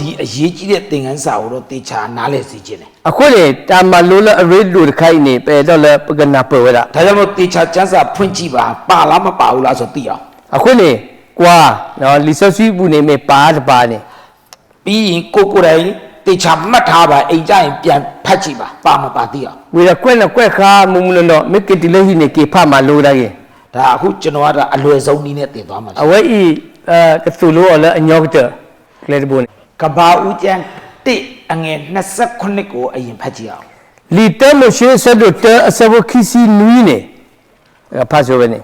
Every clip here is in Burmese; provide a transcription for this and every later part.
ဒီအရေးကြီးတဲ့သင်ခန်းစာကိုတော့တေချာနားလည်စေခြင်းတယ် အခုလေတာမလိုလအရေးလူခိုင်းနေပဲတော့လေပကနာပွဲဝဲတာ ဒါကြောင့်မို့တေချာကျမ်းစာဖွင့်ကြည့်ပါလားမပါဘူးလားဆိုသိအောင် အခုလေကွာနော်လီဆော့စီဘူးနေမေပါတပါနေ ပြီးရင်ကိုယ်တိုင်တေချာမှတ်ထားပါအိမ်ကြရင်ပြန်ဖတ်ကြည့်ပါမပါသိအောင် ဝေရကွက်နဲ့ကွက်ခါမုံမလို့မေကတိလေးဟိနေကေဖတ်မှာလိုတိုင်း ဒါအခုကျွန်တော်ကအလွယ်ဆုံးနည်းနဲ့တင်သွားမှာ အဝဲဤကဆူလို့လည်းအညောကတဲ့ကလေးတဘုံ ကဘာဦးကျန်း1အငယ်29ကိုအရင်ဖတ်ကြည့်အောင် လီတဲမရှိဆက်တို့တဲအစဘခီစီနူးနေဖတ်ဆိုပဲနေ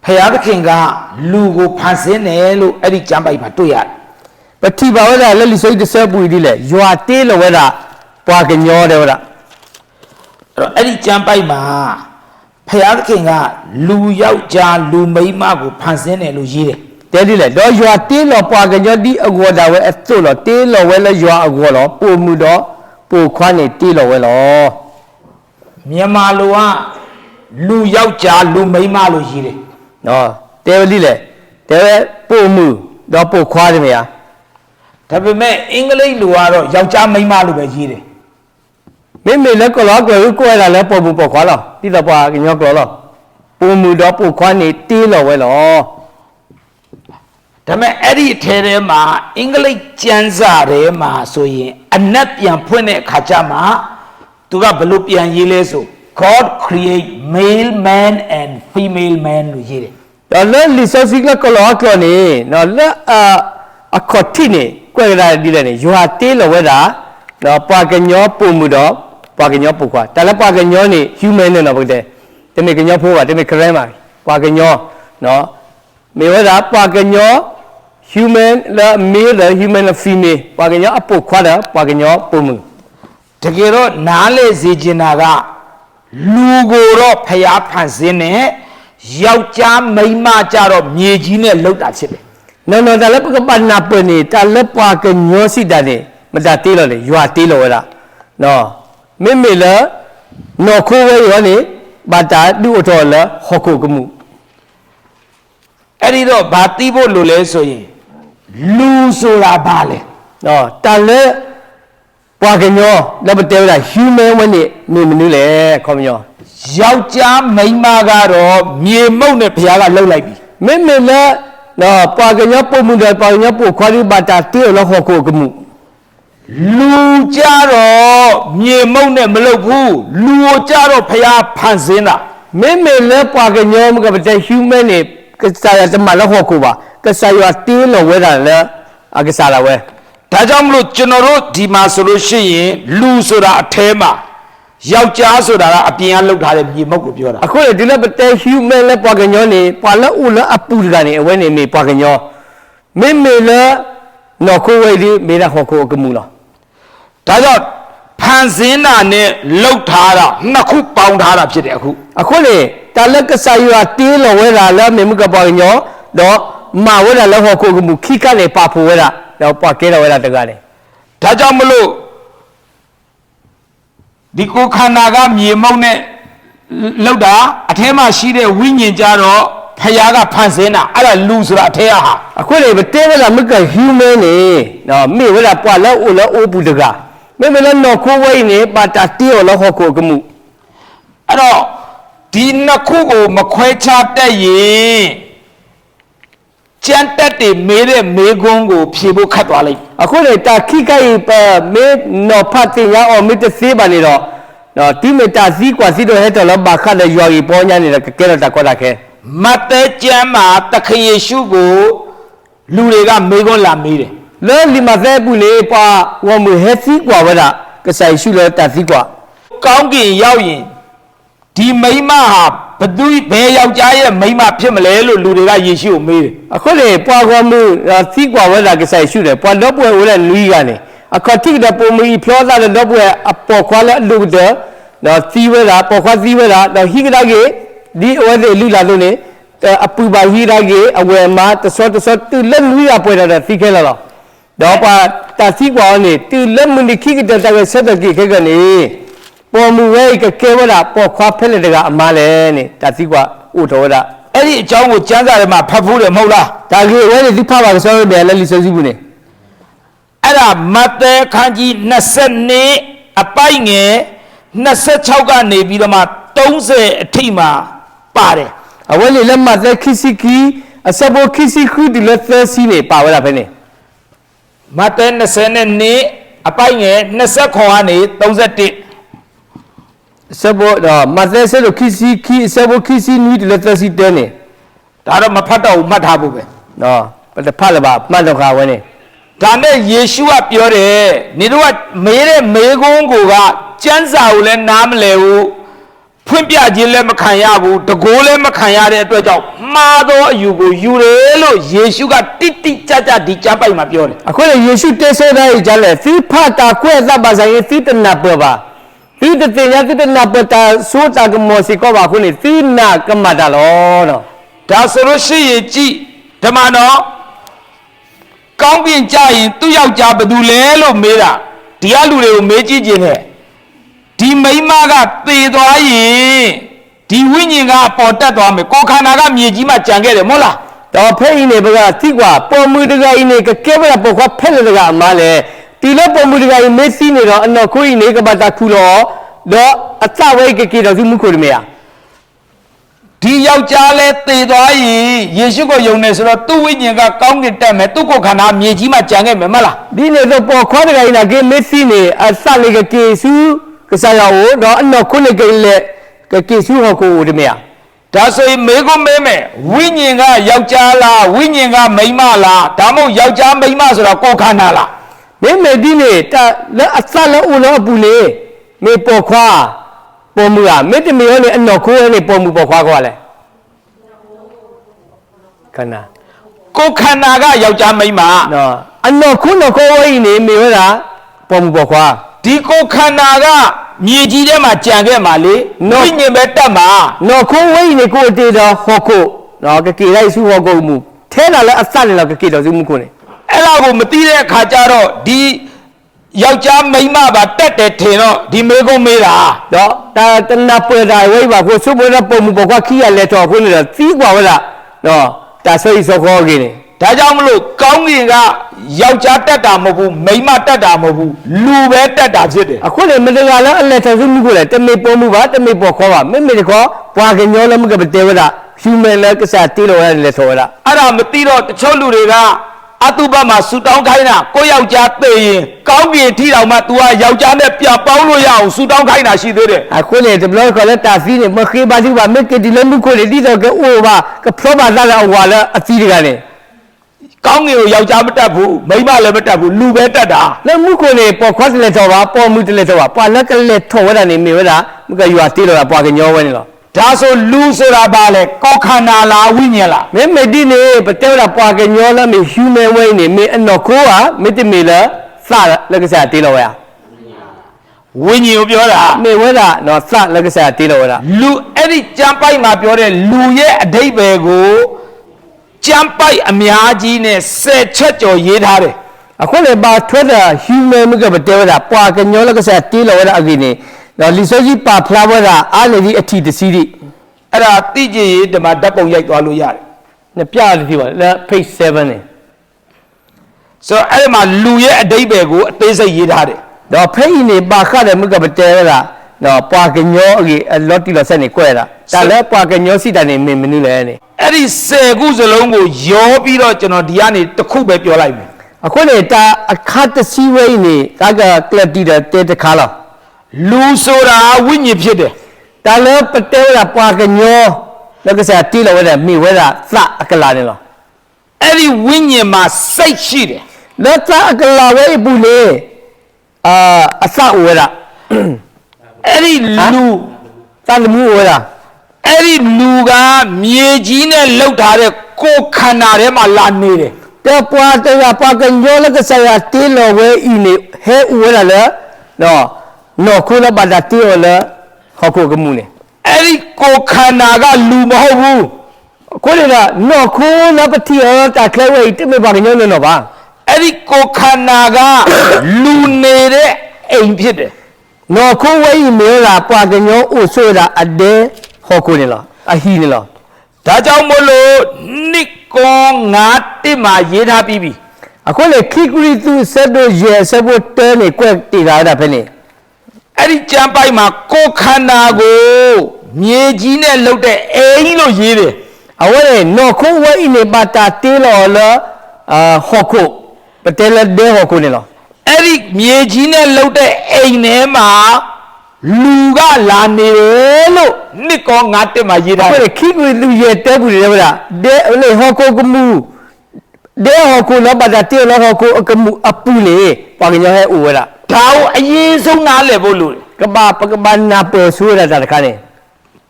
ဖယားသခင်ကလူကိုဖန်ဆင်းတယ်လို့အဲ့ဒီကျမ်းပိုက်မှာတွေ့ရတယ် ပတိပါဝဒလည်းလီဆိုတဲ့ဆက်ပူဒီလေရွာတေးလောဝဲတာပွားကညောတယ်ဝဲတာ အဲ့ဒီကျမ်းပိုက်မှာဖယားသခင်ကလူယောက်ျားလူမိန်းမကိုဖန်ဆင်းတယ်လို့ရေးတယ် တဲဒီလေတော့ရွာတေးလောပွားကညောဒီအကောတာဝဲအစို့လောတေးလောဝဲလဲရွာအကောလောပို့မှုတော့ပို့ခွမ်းနေတေးလောဝဲလော မြန်မာလိုကလူယောက်ျားလူမိန်းမလို့ရေးတယ် နော်တဲဒီလေတဲပို့မှုတော့ပို့ခွားတယ်မယား ဒါပေမဲ့အင်္ဂလိပ်လိုကတော့ယောက်ျားမိန်းမလို့ပဲရေးတယ် မေမေလည်းကလောကကိုယ်ရလည်းပို့မှုပို့ခွားလောဒီတော့ပွားကညောကလောပို့မှုတော့ပို့ခွားနေတေးလောဝဲလော ဒါပေမဲ့အဲ့ဒီအထဲထဲမှာအင်္ဂလိပ်ကျမ်းစာထဲမှာဆိုရင်အနက်ပြန်ဖွင့်တဲ့အခါကျမှသူကဘလို့ပြန်ရေးလဲဆို God create male man and female man လို့ရေးတယ် တော့လဲလီဆော့စီကကလောကလောနေနော်လဲအခတ်တိနေကွဲရဒီလေနေရွာတေးလောဝဲတာနော်ပွားကညောပို့မှုတော့ပွားကညောပို့ခွာတလည်းပွားကညောနေ human နဲ့နော်ဟုတ်တယ်တမေကညောဖိုးပါတမေခရဲမှာပွားကညောနော်မေဝဲတာပွားကညော human လဲ male လဲ human လဲ female ပွားကညောအပို့ခွာတယ်ပွားကညောပို့မှု တကယ်တော့နားလေစေချင်တာကလူကိုတော့ဖျားဖန်ဆင်းနဲ့ယောက်ျားမိန်းမကြတော့မြေကြီးနဲ့လှုပ်တာဖြစ်တယ် နော်နော်တလည်းပကပနာပနေတလည်းပွားကညောစီတယ်မတတေးလို့လေရွာတေးလို့ဝဲတာနော်မေမေလဲနော်ခိုးဝဲရောနေဘာတာဒူအတော်လဲဟောခုကမှု အဲ့ဒီတော့ဘာသိဖို့လိုလဲဆိုရင်လူဆိုတာဘာလဲ နော်တလည်းပွားကညောလည်းမတဲတာ human ဝဲနေမေမနူးလေခေါမညော ယောက်ျားမိန်းမကတော့မြေမုတ်နဲ့ဘုရားကလှုပ်လိုက်ပြီ မေမေလဲနော်ပွားကညောပုံမှုတယ်ပွားကညောပို့ခွားပြီးဘာတာတေးလို့ဟောခုကမှု လူကြတော့မြေမုတ်နဲ့မလှုပ်ဘူးလူကိုကြတော့ဘုရားဖန်ဆင်းတာ မေမေလဲပွားကညောမကပတဲ့ human နေကစားရတမလည်းဟောခုပါကစားရတေးလို့ဝဲတာလဲအကစားလာဝဲ ဒါကြောင့်မလို့ကျွန်တော်တို့ဒီမှာဆိုလို့ရှိရင်လူဆိုတာအထဲမှာယောက်ျားဆိုတာကအပြင်ကလှုပ်ထားတဲ့မြေမုတ်ကိုပြောတာ အခုလေဒီလိုပတဲ့ human လဲပွားကညောနေပွာလဲဦးလဲအပူကနေအဝဲနေမေပွားကညောမေမေလဲနော်ခိုးဝဲဒီမေရဟောခုကမှုလား ဒါကြောင့်ဖန်ဆင်းတာနဲ့လှုပ်ထားတာနှစ်ခုပေါင်းထားတာဖြစ်တယ်အခု အခုလေတလက်ကစားရတေးလောဝဲလာလဲမေမကပွားကညောတော့မဝဲလာလဲဟောခုကမှုခိကလည်းပါဖို့ဝဲတာတော့ပွားကဲတော်ဝဲလာတကားလေ ဒါကြောင့်မလို့ဒီကိုခန္ဓာကမြေမုတ်နဲ့လှုပ်တာအထဲမှာရှိတဲ့ဝိညာဉ်ကြတော့ဖယားကဖန်ဆင်းတာအဲ့ဒါလူဆိုတာအထဲကဟာ အခုလေတဲဝဲလာမက human နေနော်မေဝဲလာပွားလဲဦးလဲအိုးဘူးတကားမေမလဲနော်ခိုးဝဲနေပါတာတေးလောဟောခုကမှု အဲ့တော့ဒီနှစ်ခုကိုမခွဲခြားတတ်ရင်ကျန်တက်တွေမေးတဲ့မေးခွန်းကိုဖြေဖို့ခတ်သွားလိုက် အခုလေတာခိကအိပမေနော်ဖတ်တင်ရအောင်မေတ္တစေးပါနေတော့နော်ဒီမေတ္တာစီးကွာစီတော့ဟဲ့တော်လောဘာခတ်လေရွာကြီးပေါ်ညာနေတဲ့ကဲတော့တကွက်တာခဲ မတ်တဲကျမ်းမှာသခင်ယေရှုကိုလူတွေကမေးခွန်းလာမေးတယ် လဲလီမသက်ဘူးလေပါဝမဟက်စီကွာဝဲတာကဆိုင်ရှုလဲတစီကွာ ကောင်းကင်ရောက်ရင်ဒီမိန်းမဟာဘယ်ယောက်ျားရဲ့မိန်းမဖြစ်မလဲလို့လူတွေကယေရှုကိုမေးတယ် အခုလေပွားကောမှုစီကွာဝဲတာကဆိုင်ရှုတယ်ပွာတော့ပွဲဝဲတဲ့လူကြီးကနေအခတိတဲ့ပုံမီဖြောသားတဲ့တော့ပွဲအပေါ်ခွာလဲလူတဲ့နော်စီဝဲတာပေါ်ခွာစီဝဲတာတော့ဟိကတာကြီးဒီအဝဲတဲ့လူလာလို့နေအပူပါဟိတာကြီးအဝဲမှာတစောတူလက်လူရပွဲတဲ့စီခဲလာတော့တော့ပါတစီကွာနေတူလက်မနိခိကတဲ့တဲ့ဆက်တဲ့ကြီးခဲကနေပေါ်မူဝဲကကဲဝဲတာပေါ်ခွာဖက်လက်တကအမားလဲနေတစီကွာဥတော်တာ အဲ့ဒီအကြောင်းကိုကျမ်းစာထဲမှာဖတ်ဖို့တယ်မဟုတ်လား ဒါကြီးဝဲဒီဖတ်ပါဆိုရတဲ့လက်လီစစီဘူးနေ အ အဲ့ဒါမဿဲခန်းကြီး20အပိုက်ငယ်26ကနေပြီးတော့မှ30အထိမှာပါတယ် အဝဲလေလက်မသက်ခိစီကီအစဘောခိစီခုဒီလက်သက်စီနေပါဝရဖဲနေ မဿဲ22အပိုက်ငယ်29ကနေ31 စဘောတော့မသက်ဆဲလို့ခိစီခီစဘောခိစီနီဒီလက်သက်စီတဲနေ ဒါတော့မဖတ်တော့ဘူးမှတ်ထားဖို့ပဲ နော်ပတဖတ်လပါမှတ်တော့ခါဝဲနေ ဒါနဲ့ယေရှုကပြောတယ်နေတော့မေးတဲ့မေးခွန်းကိုကကျမ်းစာကိုလည်းနားမလည်ဘူးဖွင့်ပြခြင်းလည်းမခံရဘူးတကိုးလည်းမခံရတဲ့အတွက်ကြောင့်မှားသောအယူကိုယူတယ်လို့ယေရှုကတိတိကျကျဒီကျမ်းပိုက်မှာပြောတယ် အခုလေယေရှုတဲဆဲတဲ့ကြလဲသီဖတာကွဲ့သပါဆိုင်သီတနာပပါသီတတင်ရသီတနာပတာဆိုတာကမောစီကောပါခုနေသီနာကမတာလောနော် ဒါဆိုလို့ရှိရင်ကြည်ဓမ္မနော်ကောင်းကင်ကြရင်သူ့ယောက်ျားဘယ်သူလဲလို့မေးတာဒီကလူတွေကိုမေးကြည့်ခြင်းနဲ့ဒီမိန်းမကသေသွားရင်ဒီဝိညာဉ်ကပေါ်တက်သွားမယ်ကိုယ်ခန္ဓာကမြေကြီးမှာကြံခဲ့တယ်မဟုတ်လား တော့ဖဲ့အင်းနေပကတိကွာပေါ်မှုတကအင်းနေကကဲဘရပေါ်ခွဖဲ့လေတကအမားလေတီလပေါ်မှုတကအင်းမေးစီနေတော့အနော်ခွေးနေကပတ်တာခုလောတော့အသဝဲကကေတော့သူမှုခုရမရ ဒီယောက်ျားလဲသေသွားရင်ယေရှုကိုယုံနေဆိုတော့သူ့ဝိညာဉ်ကကောင်းကင်တက်မယ်သူ့ကိုယ်ခန္ဓာမြေကြီးမှာကြံခဲ့မယ်မဟုတ်လား ဒီနေတော့ပေါ်ခွားတကအင်းကမေးစီနေအသလေကကေစုကစားရအောင်တော့အနော်ခုနေကလေကကေစုဟောကိုရမရ ဒါဆိုရင်မေကုမဲမယ်ဝိညာဉ်ကယောက်ျားလားဝိညာဉ်ကမိန်းမလားဒါမှမဟုတ်ယောက်ျားမိန်းမဆိုတော့ကိုယ်ခန္ဓာလား မင်းမေဒီနေတာလဲအသလဲဦးလောပူလေမေပေါ်ခွားပေါ်မှုကမေတ္တမေရောလေအနော်ခိုးနေပေါ်မှုပေါ်ခွားခွာလဲခဏ ကိုယ်ခန္ဓာကယောက်ျားမိန်းမ နော်အနော်ခုနော်ကိုဝိနေမေရတာပေါ်မှုပေါ်ခွာ ဒီကိုယ်ခန္ဓာကမြေကြီးထဲမှာကြံခဲ့မှာလေဝိညာဉ်ပဲတက်မှာ နော်ခုဝိနေကိုတေတော်ဟောကိုနော်ကကေလိုက်စုဟောကိုမှုထဲလာလဲအစလည်းကကေတော်စုမှုကိုနေ အဲ့ဒါကိုမသိတဲ့အခါကျတော့ဒီယောက်ျားမိန်းမပါတက်တယ်ထင်တော့ဒီမေကုမေးတာ တော့တာတနာပွေတာဝိပါကိုစုပွေတာပုံမှုပေါ်ခွာခီရလဲတော်ခုနေတော့သီးกว่าဝလားနော်တာဆွေးစောခေါ်ကြီးနေ ဒါကြောင့်မလို့ကောင်းကင်ကယောက်ျားတက်တာမဟုတ်ဘူးမိန်းမတက်တာမဟုတ်ဘူးလူပဲတက်တာဖြစ်တယ် အခုလေမတကလည်းအလက်ထစုမှုကိုလေတမေပေါ်မှုပါတမေပေါ်ခေါ်ပါမေမေကောပွာကညောလည်းမကပတေဝဒဟျူမန်လည်းကစားတီလို့ရတယ်လေဆိုရတာ အဲ့ဒါမသိတော့တချို့လူတွေကအတုပမှာဆူတောင်းခိုင်းတာကိုယောက်ျားသေရင်ကောင်းကင်ထီတော်မှာ तू ကယောက်ျားနဲ့ပြန်ပေါင်းလို့ရအောင်ဆူတောင်းခိုင်းတာရှိသေးတယ် အခုလေဒီဘလော့ခေါ်လဲတာဖီနေမခေပါစီပါမေကဒီလည်းမှုကိုလေဒီတော့ကအိုပါကဖလောပါလာလာဝါလာအစီတကလည်း ကောင်းကင်ကိုယောက်ျားမတက်ဘူးမိန်းမလည်းမတက်ဘူးလူပဲတက်တာ လဲမှုကိုလေပေါ်ခွတ်လေတော့ပါပေါ်မှုတလေတော့ပါပွာလက်ကလေထော်ဝရနေမေဝဒမကယူအတီတော့ပွာကညောဝဲနေလို့ ဒါဆိုလူဆိုတာဘာလဲကောခန္ဓာလားဝိညာဉ်လား မေမေဒီနေပတေဝဒပွာကညောလဲမေဟျူမန်ဝဲနေမေအနော်ကိုကမေတမေလဲစလက်ကစားတီလို့ရ ဝိညာဉ်ကိုပြောတာ မေဝဲတာနော်စလက်ကစားတီလို့ရ လူအဲ့ဒီကျမ်းပိုက်မှာပြောတဲ့လူရဲ့အဓိပ္ပာယ်ကိုကျမ်းပိုက်အများကြီးနဲ့10ချက်ကျော်ရေးထားတယ် အခုလေပါထွက်တာဟျူမန်မကပတေဝဒပွာကညောလက်ကစားတီလို့ရအကိနေနော်လီဆိုကြီးပါဖလာဝဒအားလေဒီအထီတစီဒီ အဲ့ဒါသိကြရေးဓမ္မဓာတ်ပုံရိုက်သွားလို့ရတယ် နှစ်ပြတယ်ဒီပါလဲ page 7နေ ဆိုတော့အဲ့ဒီမှာလူရဲ့အဓိပ္ပာယ်ကိုအသေးစိတ်ရေးထားတယ် တော့ဖိနေပါခတယ်မကပတဲရတာနော်ပွာကညောအလော်တီလော်ဆက်နေကွဲတာဒါလည်းပွာကညောစီတန်နေမင်းနူးလဲနေ အဲ့ဒီ10ခုစလုံးကိုရောပြီးတော့ကျွန်တော်ဒီကနေတစ်ခုပဲပြောလိုက်မယ် အခုနေတာအခတ်တစီဝိနေဒါကကလပ်တီတဲ့တခါလား လူဆိုတာဝိညာဉ်ဖြစ်တယ် ဒါလည်းပတဲရပွာကညောလက်ကစားတီလော်ဝဲတယ်မိဝဲတာစအကလာနေလား အဲ့ဒီဝိညာဉ်မှာစိတ်ရှိတယ် လက်စအကလာဝဲဘူးလေအစဝဲတာ အဲ့ဒီလူ တန်မှုဝဲတာ အဲ့ဒီလူကမြေကြီးနဲ့လှုပ်ထားတဲ့ကိုယ်ခန္ဓာထဲမှာလာနေတယ် တဲ့ပွာကညောလက်ကစားတီလော်ဝဲဤနေဟဲဝဲတာလေနော်ခုလပါတာတီလော်လေဟောကိုကမှုနေ အဲ့ဒီကိုယ်ခန္ဓာကလူမဟုတ်ဘူး ကိုလေနော်ခိုးနပတိရတာခဲဝဲတိမေပါညောနော်ပါ အဲ့ဒီကိုယ်ခန္ဓာကလူနေတဲ့အိမ်ဖြစ်တယ် နော်ခိုးဝဲမေလာပွာကညောအိုဆိုတာအတဲဟောကိုနေလားအဟီနေလား ဒါကြောင့်မို့လို့နိကော9မှာရေးထားပြီးပြီ အခုလေခိကရီသူဆက်တို့ရဲဆက်ဖို့တဲနေကွက်တည်လာတာပဲနေ အဲ့ဒီကျမ်းပိုက်မှာကိုယ်ခန္ဓာကိုမြေကြီးနဲ့လှုပ်တဲ့အိမ်လို့ရေးတယ် အဝဲနော်ခုဝဲအိနေပါတာတေးလော်လာဟောခုပတဲလဒဲဟောခုနေလော အဲ့ဒီမြေကြီးနဲ့လှုပ်တဲ့အိမ်ထဲမှာလူကလာနေတယ်လို့နှစ်ကောငါတက်မှာရေးထား အခု တယ် လေခိကရီသူရဲတဲဘူးလေဗလားဒဲလေဟောခုကမှုဒဲဟောခုလောပါတာတေးလောဟောခုအကမှုအပူလေပါကညဟဲဥဝဲလား ဒါကိုအရေးဆုံးနားလည်ဖို့လိုတယ် ကဘာပကဘာနာပေါ်ဆူရတာတခါနေ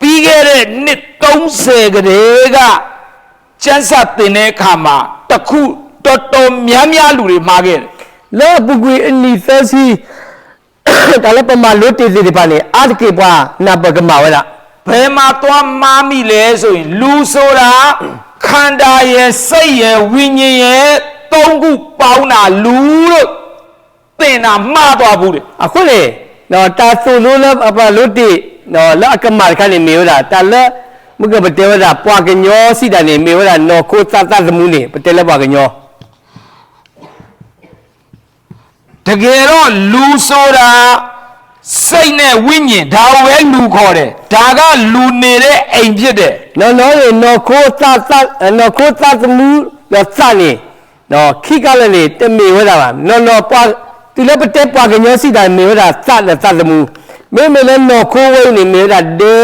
ပြီးခဲ့တဲ့နှစ်30ကလေးကကျန်းစာတင်တဲ့အခါမှာတခုတော်တော်များများလူတွေမှားခဲ့တယ် လောပုကွေအနီသစီဒါလည်းပမာလို့တည်စီဒီပါနေအာတကေပွားနာပကမာဝဲလား ဘယ်မှာသွားမှားမိလဲဆိုရင်လူဆိုတာခန္ဓာရဲ့စိတ်ရဲ့ဝိညာဉ်ရဲ့သုံးခုပေါင်းတာလူလို့သင်တာမှားသွားဘူးတဲ့ အခုလေနော်တာဆိုလို့လည်းအပလို့တည်နော်လက်အကမာခါနေမေဝလားတာလက်မကပတေဝတာပွားကညောစီတာနေမေဝလားနော်ကိုသသသမူးနေပတေလက်ပွားကညော တကယ်တော့လူဆိုတာစိတ်နဲ့ဝိညာဉ်ဒါကိုပဲလူခေါ်တယ်ဒါကလူနေတဲ့အိမ်ဖြစ်တယ် နော်နော်ရေနော်ကိုသနော်ကိုသသမူးလောစနေနော်ခိကလည်းလေတမေဝတာပါနော်နော်ပွားသူလည်းပတေပွားကညောစီတာမေဝတာစလက်သသမူးမေမေလည်းနော်ကိုဝဲနေမေဝတာဒေ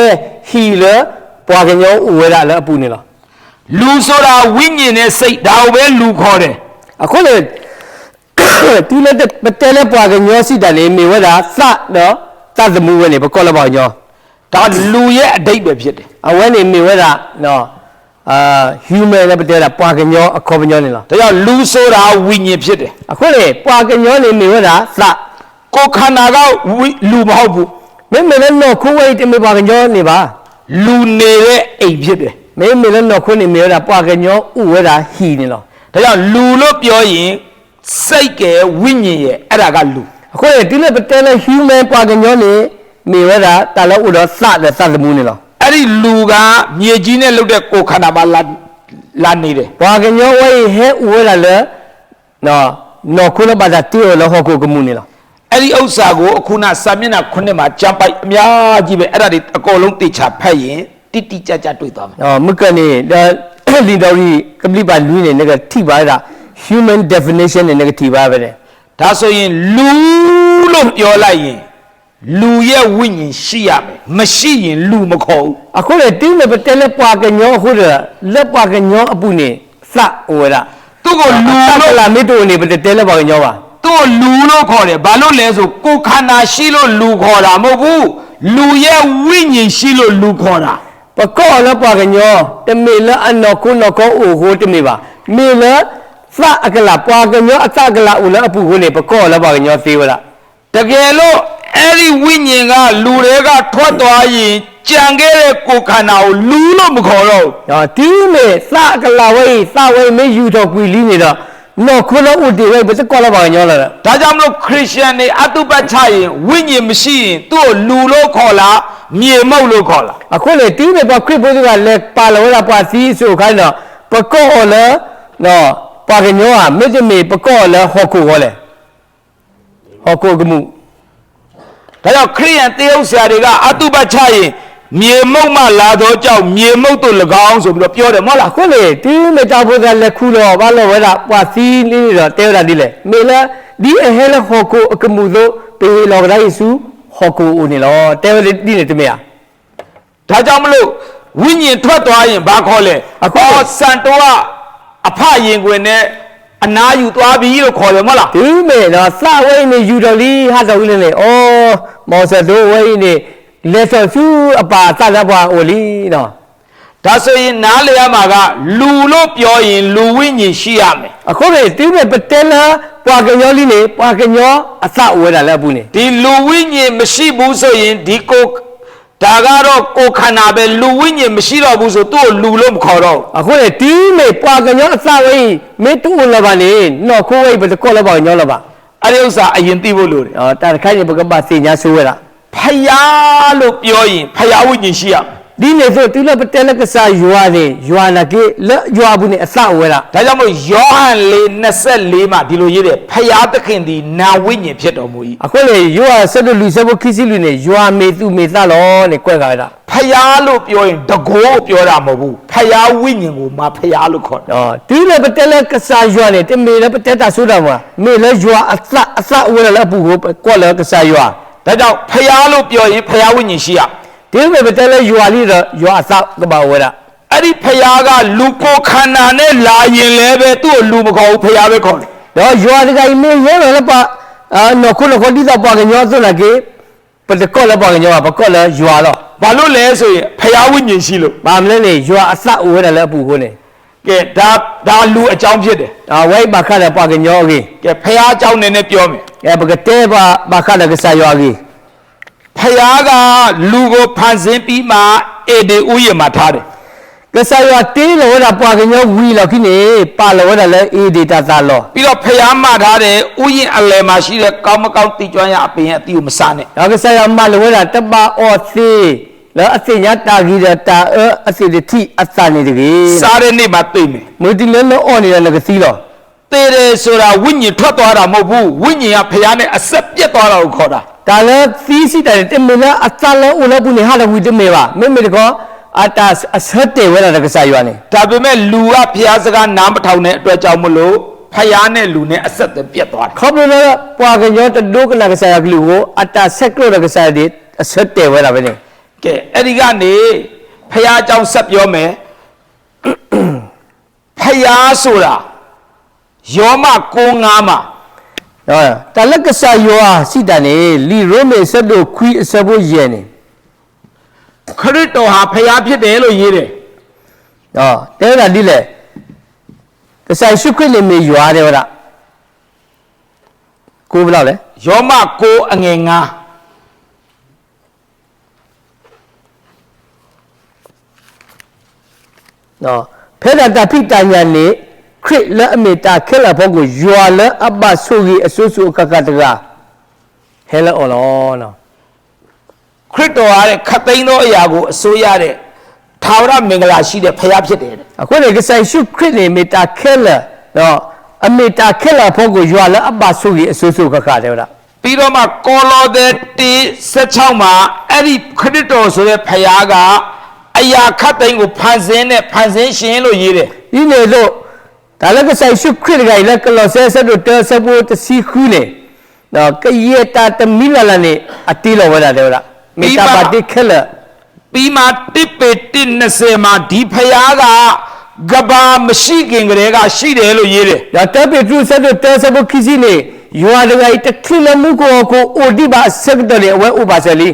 ဟီလပွားကညောဥဝဲတာလည်းအပူနေလား လူဆိုတာဝိညာဉ်နဲ့စိတ်ဒါကိုပဲလူခေါ်တယ် အခုလေသူလည်းပတဲလည်းပွားကညောစီတယ်လေမေဝတာစတော့သသမူးဝဲနေပကောလပေါညော ဒါလူရဲ့အတိတ်ပဲဖြစ်တယ် အဝဲနေမေဝတာနော်human လည်းပတဲတာပွားကညောအခေါ်ပညောနေလား ဒါကြောင့်လူဆိုတာဝိညာဉ်ဖြစ်တယ် အခုလေပွားကညောနေမေဝတာစ ကိုယ်ခန္ဓာကလူမဟုတ်ဘူး မေမေလည်းနော်ခိုးဝဲတမေပွားကညောနေပါ လူနေတဲ့အိမ်ဖြစ်တယ် မေမေလည်းနော်ခိုးနေမေဝတာပွားကညောဥဝဲတာဟီနေလား ဒါကြောင့်လူလို့ပြောရင်စိတ်ကဲဝိညာဉ်ရဲ့အဲ့ဒါကလူ အခုလေသူလည်းပတဲလည်း human ပွားကညောနေမေဝတာတာလည်းဥတော့စတဲ့သသမူးနေလား အဲ့ဒီလူကမြေကြီးနဲ့လှုပ်တဲ့ကိုယ်ခန္ဓာမှာလာနေတယ် ပွားကညောဝဲဟဲဥဝဲတာလေနော်ခိုးလည်းပါတာတေလောဟောကိုကမှုနေလား အဲ့ဒီဥစ္စာကိုအခုနစာမျက်နှာ9မှာကြမ်းပိုက်အများကြီးပဲအဲ့ဒါတွေအကုန်လုံးတေချာဖတ်ရင်တိတိကျကျတွေ့သွားမယ် မကနေဒါလီတော်ရီကပလီပါလူနေကထိပါတာ human definition နဲ့ကထိပါပဲတဲ့ ဒါဆိုရင်လူလို့ပြောလိုက်ရင်လူရဲ့ဝိညာဉ်ရှိရမယ်မရှိရင်လူမခေါ်ဘူး အခုလေတင်းနဲ့ပတဲလက်ပွားကညောဟုတ်တယ်လက်ပွားကညောအပူနေစဟိုလား သူ့ကိုလူ လို့ လို့ လာမေတိုနေပတဲလက်ပွားကညောပါ သူ့ကိုလူလို့ခေါ်တယ်ဘာလို့လဲဆိုကိုယ်ခန္ဓာရှိလို့လူခေါ်တာမဟုတ်ဘူးလူရဲ့ဝိညာဉ်ရှိလို့လူခေါ်တာ ပကောလက်ပွားကညောတမေလအနော်ခုနော်ကောအိုဟိုတမေပါမေလစအကလာပွားကညောအစကလာဦးလအပူကိုနေပကောလက်ပွားကညောသေးဝလား တကယ်လို့အဲ့ဒီဝိညာဉ်ကလူတွေကထွက်သွားရင်ကြံခဲ့တဲ့ကိုယ်ခန္ဓာကိုလူလို့မခေါ်တော့ဘူး တီးမေစကလာဝဲစဝဲမေယူတော့ကွီလီနေတော့နော်ခုလောဦးတေဝဲပစကောလက်ပွားကညောလာ ဒါကြောင့်မလို့ခရစ်ယာန်တွေအတုပတ်ချရင်ဝိညာဉ်မရှိရင်သူ့ကိုလူလို့ခေါ်လားမြေမုတ်လို့ခေါ်လား အခုလေတီးမေပေါ့ခရစ်ဘုရားလည်းပါလောလာပွားစီဆိုခိုင်းတော့ပကောလဲနော်ပါကညောဟာမေတ္တမေပကောလဲဟောကိုဟောလဲဟောကိုကမှု ဒါကြောင့်ခရိယန်တေယုတ်ဆရာတွေကအတုပတ်ချရင်မြေမုတ်မှလာတော့ကြောက်မြေမုတ်တို့၎င်းဆိုပြီးတော့ပြောတယ်မဟုတ်လား အခုလေတီးမေတာဘုရားလည်းခုတော့ဘာလို့ဝဲတာပွားစီလေးတော့တဲရတာဒီလေမေလဲဒီအဟဲလဲဟောကိုအကမှုတို့ပေလောကဒါယေစုဟောကိုဦးနေလောတဲရဒီနေတမေယာ ဒါကြောင့်မလို့ဝိညာဉ်ထွက်သွားရင်ဘာခေါ်လဲ အခု စံတော်ကအဖရင်ခွင်နဲ့အနာယူသွားပြီလို့ခေါ်တယ်မဟုတ်လား တီးမေတော့စဝဲနေယူတော်လီဟာတော်ဦးလေဩမောဆဒိုဝဲနေလက်ဆဆူအပါစတဲ့ဘွားအိုလီနော် ဒါဆိုရင်နားလည်ရမှာကလူလို့ပြောရင်လူဝိညာဉ်ရှိရမယ် အခုလေတီးမေပတဲလာပွာကညောလီနေပွာကညောအစဝဲတာလည်းဘူးနေ ဒီလူဝိညာဉ်မရှိဘူးဆိုရင်ဒီကိုဒါကတော့ကိုယ်ခန္ဓာပဲလူဝိညာဉ်မရှိတော့ဘူးဆိုသူ့ကိုလူလို့မခေါ်တော့ အခုလေတီးမေပွာကညောအစဝဲမေတူလာပါနေနော်ခိုးဝဲပစကောလာပါညောလာပါ အဲ့ဒီဥစ္စာအရင်သိဖို့လိုတယ် တာခိုင်းနေပကပစင်ညာဆိုးဝဲတာ ဖယားလို့ပြောရင်ဖယားဝိညာဉ်ရှိရမယ် ဒီနေ့ဆိုတူလပတဲလကစားယွာနေယွာနာကေလက်ယွာဘူးနေအစဝဲတာ ဒါကြောင့်မို့ယောဟန်လေး24မှာဒီလိုရေးတယ်ဖယားသခင်သည်နာဝိညာဉ်ဖြစ်တော်မူ၏အခုလေယွာဆက်လို့လူဆက်ဖို့ခီးစီလူနေယွာမေသူမေသလောနေကွဲကြတာ ဖယားလို့ပြောရင်တကိုးပြောတာမဟုတ်ဘူးဖယားဝိညာဉ်ကိုမဖယားလို့ခေါ်တယ် တူလပတဲလကစားယွာနေတမေလပတဲတာဆိုတာမှာမေလယွာအစဝဲလာပူကိုကွက်လကစားယွာ ဒါကြောင့်ဖယားလို့ပြောရင်ဖယားဝိညာဉ်ရှိရ ဒီမေပတဲလယွာလိတော့ယွာအစကဘာဝဲတာ အဲ့ဒီဖယားကလူကိုခန္ဓာနဲ့လာရင်လည်းပဲသူ့ကိုလူမခေါ်ဘူးဖယားပဲခေါ်တယ် တော့ယွာတကယ်မေရဲလည်းပါနော်ခုနကဒီတော့ပါကညောဆိုလာကေပတကောလည်းပါကညောပကောလည်းယွာတော့ ဘာလို့လဲဆိုရင်ဖယားဝိညာဉ်ရှိလို့ ဘာမလဲနေယွာအစဝဲတယ်လည်းအပူကိုနေ ကဲဒါလူအကြောင်းဖြစ်တယ် ဝိုက်ပါခလည်းပါကညောကြီး ကဲဖယားအကြောင်းနည်းနည်းပြောမယ် ပကတဲပါခလည်းကစားယွာကြီး ဖယားကလူကိုဖန်ဆင်းပြီးမှအေဒီဥယျာဉ်မှာထားတယ် ကစားယွာတေးလောတာပါကညောဝီလောက်ခိနေပါလောတာလည်းအေဒီတာသာလော ပြီးတော့ဖယားမှထားတယ်ဥယျာဉ်အလယ်မှာရှိတဲ့ကောင်းမကောင်းတိကျွမ်းရအပင်ရဲ့အတီကိုမစားနဲ့ ကစားယွာမလောတာတပါအော်သေးแล้วအစညာတာကြီးတာအစတိအစနေတကြီး စားတဲ့နေ့မှာသိမယ် မူတီလည်းလောအော်နေတယ်လည်းကစီတော့ သေတယ်ဆိုတာဝိညာဉ်ထွက်သွားတာမဟုတ်ဘူးဝိညာဉ်ကဖယားနဲ့အဆက်ပြတ်သွားတာကိုခေါ်တာ ဒါလည်းသီးစီတယ်တမလားအစလည်းဦးလည်းဘူးနေဟာလည်းဝီတမေပါမေကောအတာအဆက်တယ်ဝဲတာကစားယွာနေ ဒါပေမဲ့လူကဖယားစကားနားမထောင်တဲ့အတွက်ကြောင့်မလို့ဖယားနဲ့လူနဲ့အဆက်ပြတ်သွားတယ် ခေါပလို့ပွာကညောတဒုကနာကစားယကလူကိုအတာဆက်ကလို့ကစားတယ်အဆက်တယ်ဝဲတာပဲနေ ကဲအဲ့ဒီကနေဖယားအကြောင်းဆက်ပြောမယ်ဖယားဆိုတာယောမ9:9မှာ တလက်ကစားယွာစီတန်နေလီရိုမေဆက်လို့ခွီအစဖို့ရဲနေ ခရစ်တော်ဟာဖယားဖြစ်တယ်လို့ရေးတယ် တဲတာဒီလေကစားရှုခွင့်နေမေယွာတယ်ဟုတ်လားကိုဘယ်လောက်လဲ ယောမ9:9 ဖဲတာတဖိတညာနေခရစ်လက်အမေတာခဲလာဖို့ကိုယွာလက်အပဆိုကြီးအဆူဆူကကတကဟဲလာအော်လောနော် ခရစ်တော်ဟာတဲ့ခတ်သိမ်းသောအရာကိုအစိုးရတဲ့ထာဝရမင်္ဂလာရှိတဲ့ဖယားဖြစ်တယ်တဲ့ အခုလေကဆိုင်ရှုခရစ်နေမေတာခဲလာနော်အမေတာခဲလာဖို့ကိုယွာလက်အပဆိုကြီးအဆူဆူကကတယ်ဟုတ်လား ပြီးတော့မှကောလောသဲ16မှာအဲ့ဒီခရစ်တော်ဆိုတဲ့ဖယားကအရာခတ်သိမ်းကိုဖန်ဆင်းရှင်လို့ရေးတယ် ဒီလေလို့ဒါလည်းကဆိုင်ရှုခရစ်ကလည်းကလောဆဲဆက်တို့တဲဆက်ဖို့တစီခူးနေနော်ကရေတာတမီလာလာနေအတီးလောဝဲတာတယ်ဟုတ်လားမေတာပါတိခဲလာ ပြီးမှတစ်ပေ120မှာဒီဖယားကကဘာမရှိခင်ကတည်းကရှိတယ်လို့ရေးတယ် ဒါတပ်ပေထူဆက်တဲ့ဆက်ဖို့ခီစီနေယွာဒဂိုင်တခိလမှုကိုအိုဒီဘာဆက်တယ်ဝဲဥပါဆလီ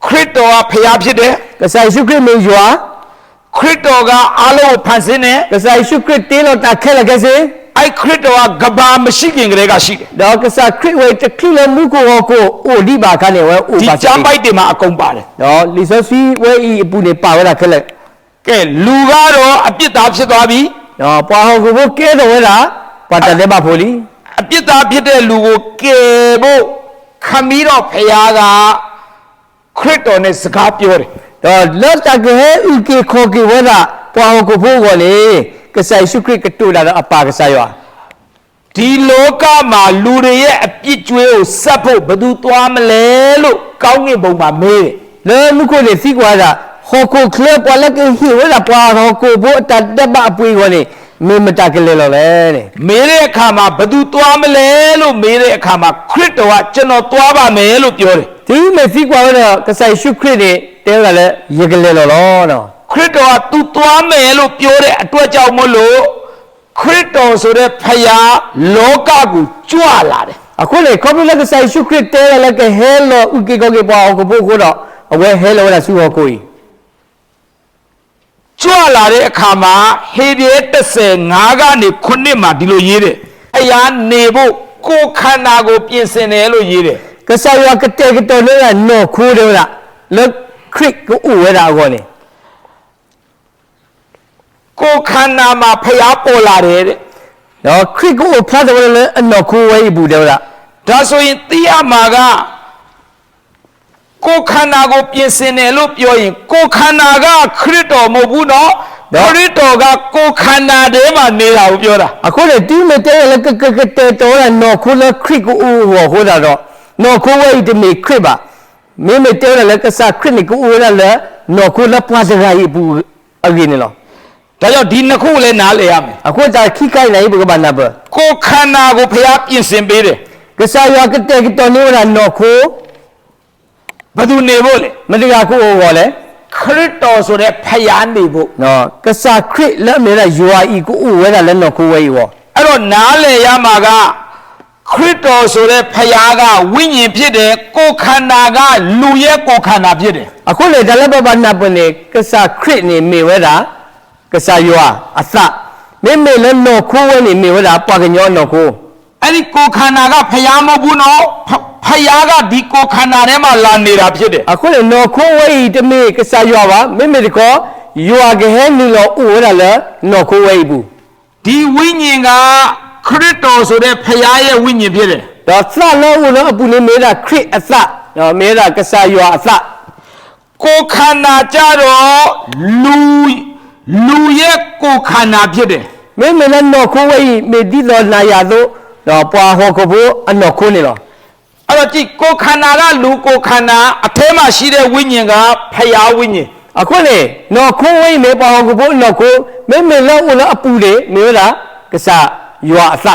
ခရစ်တော်ကဖယားဖြစ်တယ် ကဆိုင်ရှုခရစ်မေယွာ ခရစ်တော်ကအားလုံးကိုဖန်ဆင်းတယ် ကဆိုင်ရှုခရစ်တေလို့တာခဲလကစေ အဲ့ခရစ်တော်ကကဘာမရှိခင်ကတည်းကရှိတယ် တော့ကစားခရစ်ဝဲတခိလမှုကိုအိုဒီဘာခနဲ့ဝဲဥ ဒီ ပါဆ ကျမ်း လီ ပိုက်တွေမှာအကုန်ပါတယ် တော့လီဆိုစီဝဲဤအပူနေပါဝဲတာခဲလ ကဲလူကတော့အပြစ်သားဖြစ်သွားပြီ တော့ပွားဟောကိုကဲတော့ဝဲတာပတ်တယ်ပါဖိုလီ အပြစ်သားဖြစ်တဲ့လူကိုကယ်ဖို့ခမီးတော်ဖယားကခရစ်တော်နဲ့စကားပြောတယ် တော့လောတကဲဥကေခေါ်ကေဝဲတာပွားဟောကိုဖို့ကိုလေကဆိုင်ရှုခရစ်ကတူတာအပါကစားရွာ ဒီလောကမှာလူတွေရဲ့အပြစ်ကြွေးကိုစပ်ဖို့ဘယ်သူသွားမလဲလို့ကောင်းကင်ဘုံမှာမေးတယ် လဲမှုကိုလေစီကွာတာဟောကိုကလပွာလကဟီဝဲတာပွာဟောကိုဘိုတတ်တပအပွေကိုလေမေမတကလေးလောလဲတဲ့ မေးတဲ့အခါမှာဘယ်သူသွားမလဲလို့မေးတဲ့အခါမှာခရစ်တော်ကကျွန်တော်သွားပါမယ်လို့ပြောတယ် ဒီမေစီကွာတော့ကဆိုင်ရှုခရစ်တဲ့တဲကလည်းရေကလေးလောနော် ခရစ်တော်က तू သွားမယ်လို့ပြောတဲ့အတွက်ကြောင့်မလို့ခရစ်တော်ဆိုတဲ့ဖယားလောကကိုကြွလာတယ် အခုလေခေါပလကဆိုင်ရှုခရစ်တဲလည်းကဟဲလောဥကေကိုကေပွာဟောကိုဘိုကိုတော့အဝဲဟဲလောလာဆူဟောကို ကြွလာတဲ့အခါမှာဟေဘရဲ35ကနေ9မှာဒီလိုရေးတယ်အရာနေဖို့ကိုယ်ခန္ဓာကိုပြင်ဆင်တယ်လို့ရေးတယ် ကစားရွာကတဲ့ကတော်လေးကနော်ခိုးတယ်လားလက်ခရစ်ကိုဝဲတာကောနေ ကိုယ်ခန္ဓာမှာဖျားပေါ်လာတယ်တဲ့ နော်ခရစ်ကိုဖတ်တယ်လည်းအနော်ခိုးဝဲဘူးတယ်လား ဒါဆိုရင်သိရမှာက ကိုခန္ဓာကိုပြင်ဆင်တယ်လို့ပြောရင်ကိုခန္ဓာကခရစ်တော်မဟုတ်ဘူးနော်ခရစ်တော်ကကိုခန္ဓာထဲမှာနေတာကိုပြောတာ အခုလေဒီမတဲလေကတဲတော်ရနော်ခုလေခရစ်ကိုဟိုတာတော့နော်ခုဝဲဒီမေခရစ်ပါမင်းမတဲလေကစားခရစ်ကိုဦးရလေနော်ခုလေပွားစရာကြီးဘူးအရင်နော် ဒါကြောင့်ဒီနှစ်ခုလည်းနားလည်ရမယ် အခုတာခိကိုင်းနိုင်ဘကဘာနာဘ ကိုခန္ဓာကိုဖျားပြင်ဆင်ပေးတယ် ကစားရကတဲတော်နေရနော်ခု ဘယ်သူနေဖို့လဲ မတကခုဟောလေ ခရစ်တော်ဆိုတဲ့ဖျားနေဖို့ နော်ကစားခရစ်လက်မေရယူအာဤကိုဦးဝဲတာလည်းနော်ခုဝဲဟော အဲ့တော့နားလည်ရမှာကခရစ်တော်ဆိုတဲ့ဖျားကဝိညာဉ်ဖြစ်တယ်ကိုခန္ဓာကလူရဲ့ကိုခန္ဓာဖြစ်တယ် အခုလေဒါလည်းဘာနာပနေကစားခရစ်နေမေဝဲတာကစားယူအာအစမေမေလည်းနော်ခုဝဲနေမေဝဲတာပွားကညောနော်ခု အဲ့ဒီကိုခန္ဓာကဖျားမဟုတ်ဘူးနော်ဖျားကဒီကိုခန္ဓာထဲမှာလာနေတာဖြစ်တယ် အခုလေနော်ခုဝဲတမေကစားယူအာပါမေမေတကောယူအာကဟဲနီလောဦးဝဲတာလည်းနော်ခုဝဲဘူး ဒီဝိညာဉ်ကခရစ်တော်ဆိုတဲ့ဖျားရဲ့ဝိညာဉ်ဖြစ်တယ် တော့စလုံးဦးနော်အပူနေမေတာခရစ်အစနော်မေတာကစားယူအာအစ ကိုခန္ဓာကြတော့လူရဲ့ကိုခန္ဓာဖြစ်တယ် မေမေလည်းနော်ခုဝဲမေဒီလောနာယာတို့တော့ပွားဟောကဘူးအနော်ခုနေလော အဲ့တော့ကြည့်ကိုခန္ဓာကလူကိုခန္ဓာအထဲမှာရှိတဲ့ဝိညာဉ်ကဖျားဝိညာဉ် အခုလေနော်ခုဝဲမေပွားဟောကဘူးနော်ခုမေမေလည်းဦးနော်အပူလေမေလားကစားယူအာအစ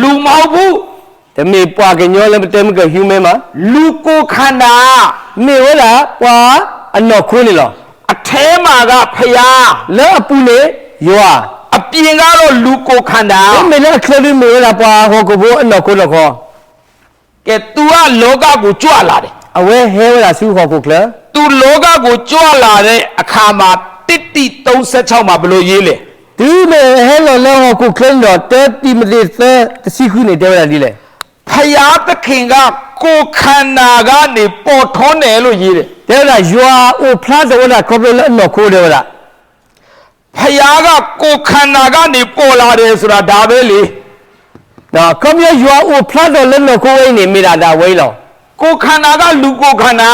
လူမဟုတ်ဘူး တမေပွားကညောလည်းမတဲမကဟျူမဲမှာ လူကိုခန္ဓာ မေဝလားပွားအနော်ခုနေလော အထဲမှာကဖျား လဲအပူလေယူအာ အပြင်ကတော့လူကိုခန္ဓာ မေလည်းခလေးမေလားပွားဟောကဘူးအနော်ခုလောခေါ် ကဲ तू ကလောကကိုကြွလာတယ် အဝဲဟဲဝလားစုဟောကုကလ तू လောကကိုကြွလာတဲ့အခါမှာတစ်တိ36မှာဘယ်လိုရေးလဲ ဒီမေဟဲလောလောဟောကုကလတော့တဲတိမလေးသတစီခုနေတဲရဒီလေ ဖျားသခင်ကကိုခန္ဓာကနေပေါ်ထွန်းတယ်လို့ရေးတယ် တဲရယူအာအိုဖလားတော့လားခေါ်လို့အနော်ခိုးတယ်လား ဖျားကကိုခန္ဓာကနေပေါ်လာတယ်ဆိုတာဒါပဲလေ နော်ခေါ်ယူအာအိုဖလားတော့လည်းနော်ခိုးဝဲနေမိတာဒါဝဲလော ကိုခန္ဓာကလူကိုခန္ဓာ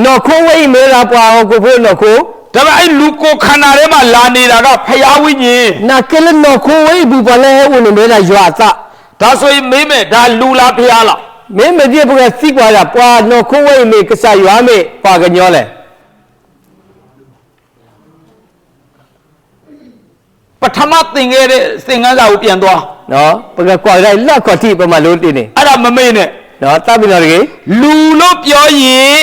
နော်ခိုးဝဲမေလားပွားဟောကဘူးနော်ခိုး ဒါပေမဲ့အဲ့လူကိုခန္ဓာထဲမှာလာနေတာကဖျားဝိညာဉ် နာကဲလနော်ခိုးဝဲဘူးပါလဲဦးနေမေလားယူအာသ ဒါဆိုရင်မေးမယ်ဒါလူလားဖျားလား မင်းမကြည့်ဘူးကစီကွာတာပွားနော်ခိုးဝဲမေကစားယူအာမေပွားကညောလဲ ပထမသင်ခဲ့တဲ့သင်ခန်းစာကိုပြန်သွား နော်ပကကွာလိုက်လက်ကွာတိပမာလို့တင်းနေ အဲ့ဒါမမေ့နဲ့ နော်တပ်ပြီးတော့တကယ် လူလို့ပြောရင်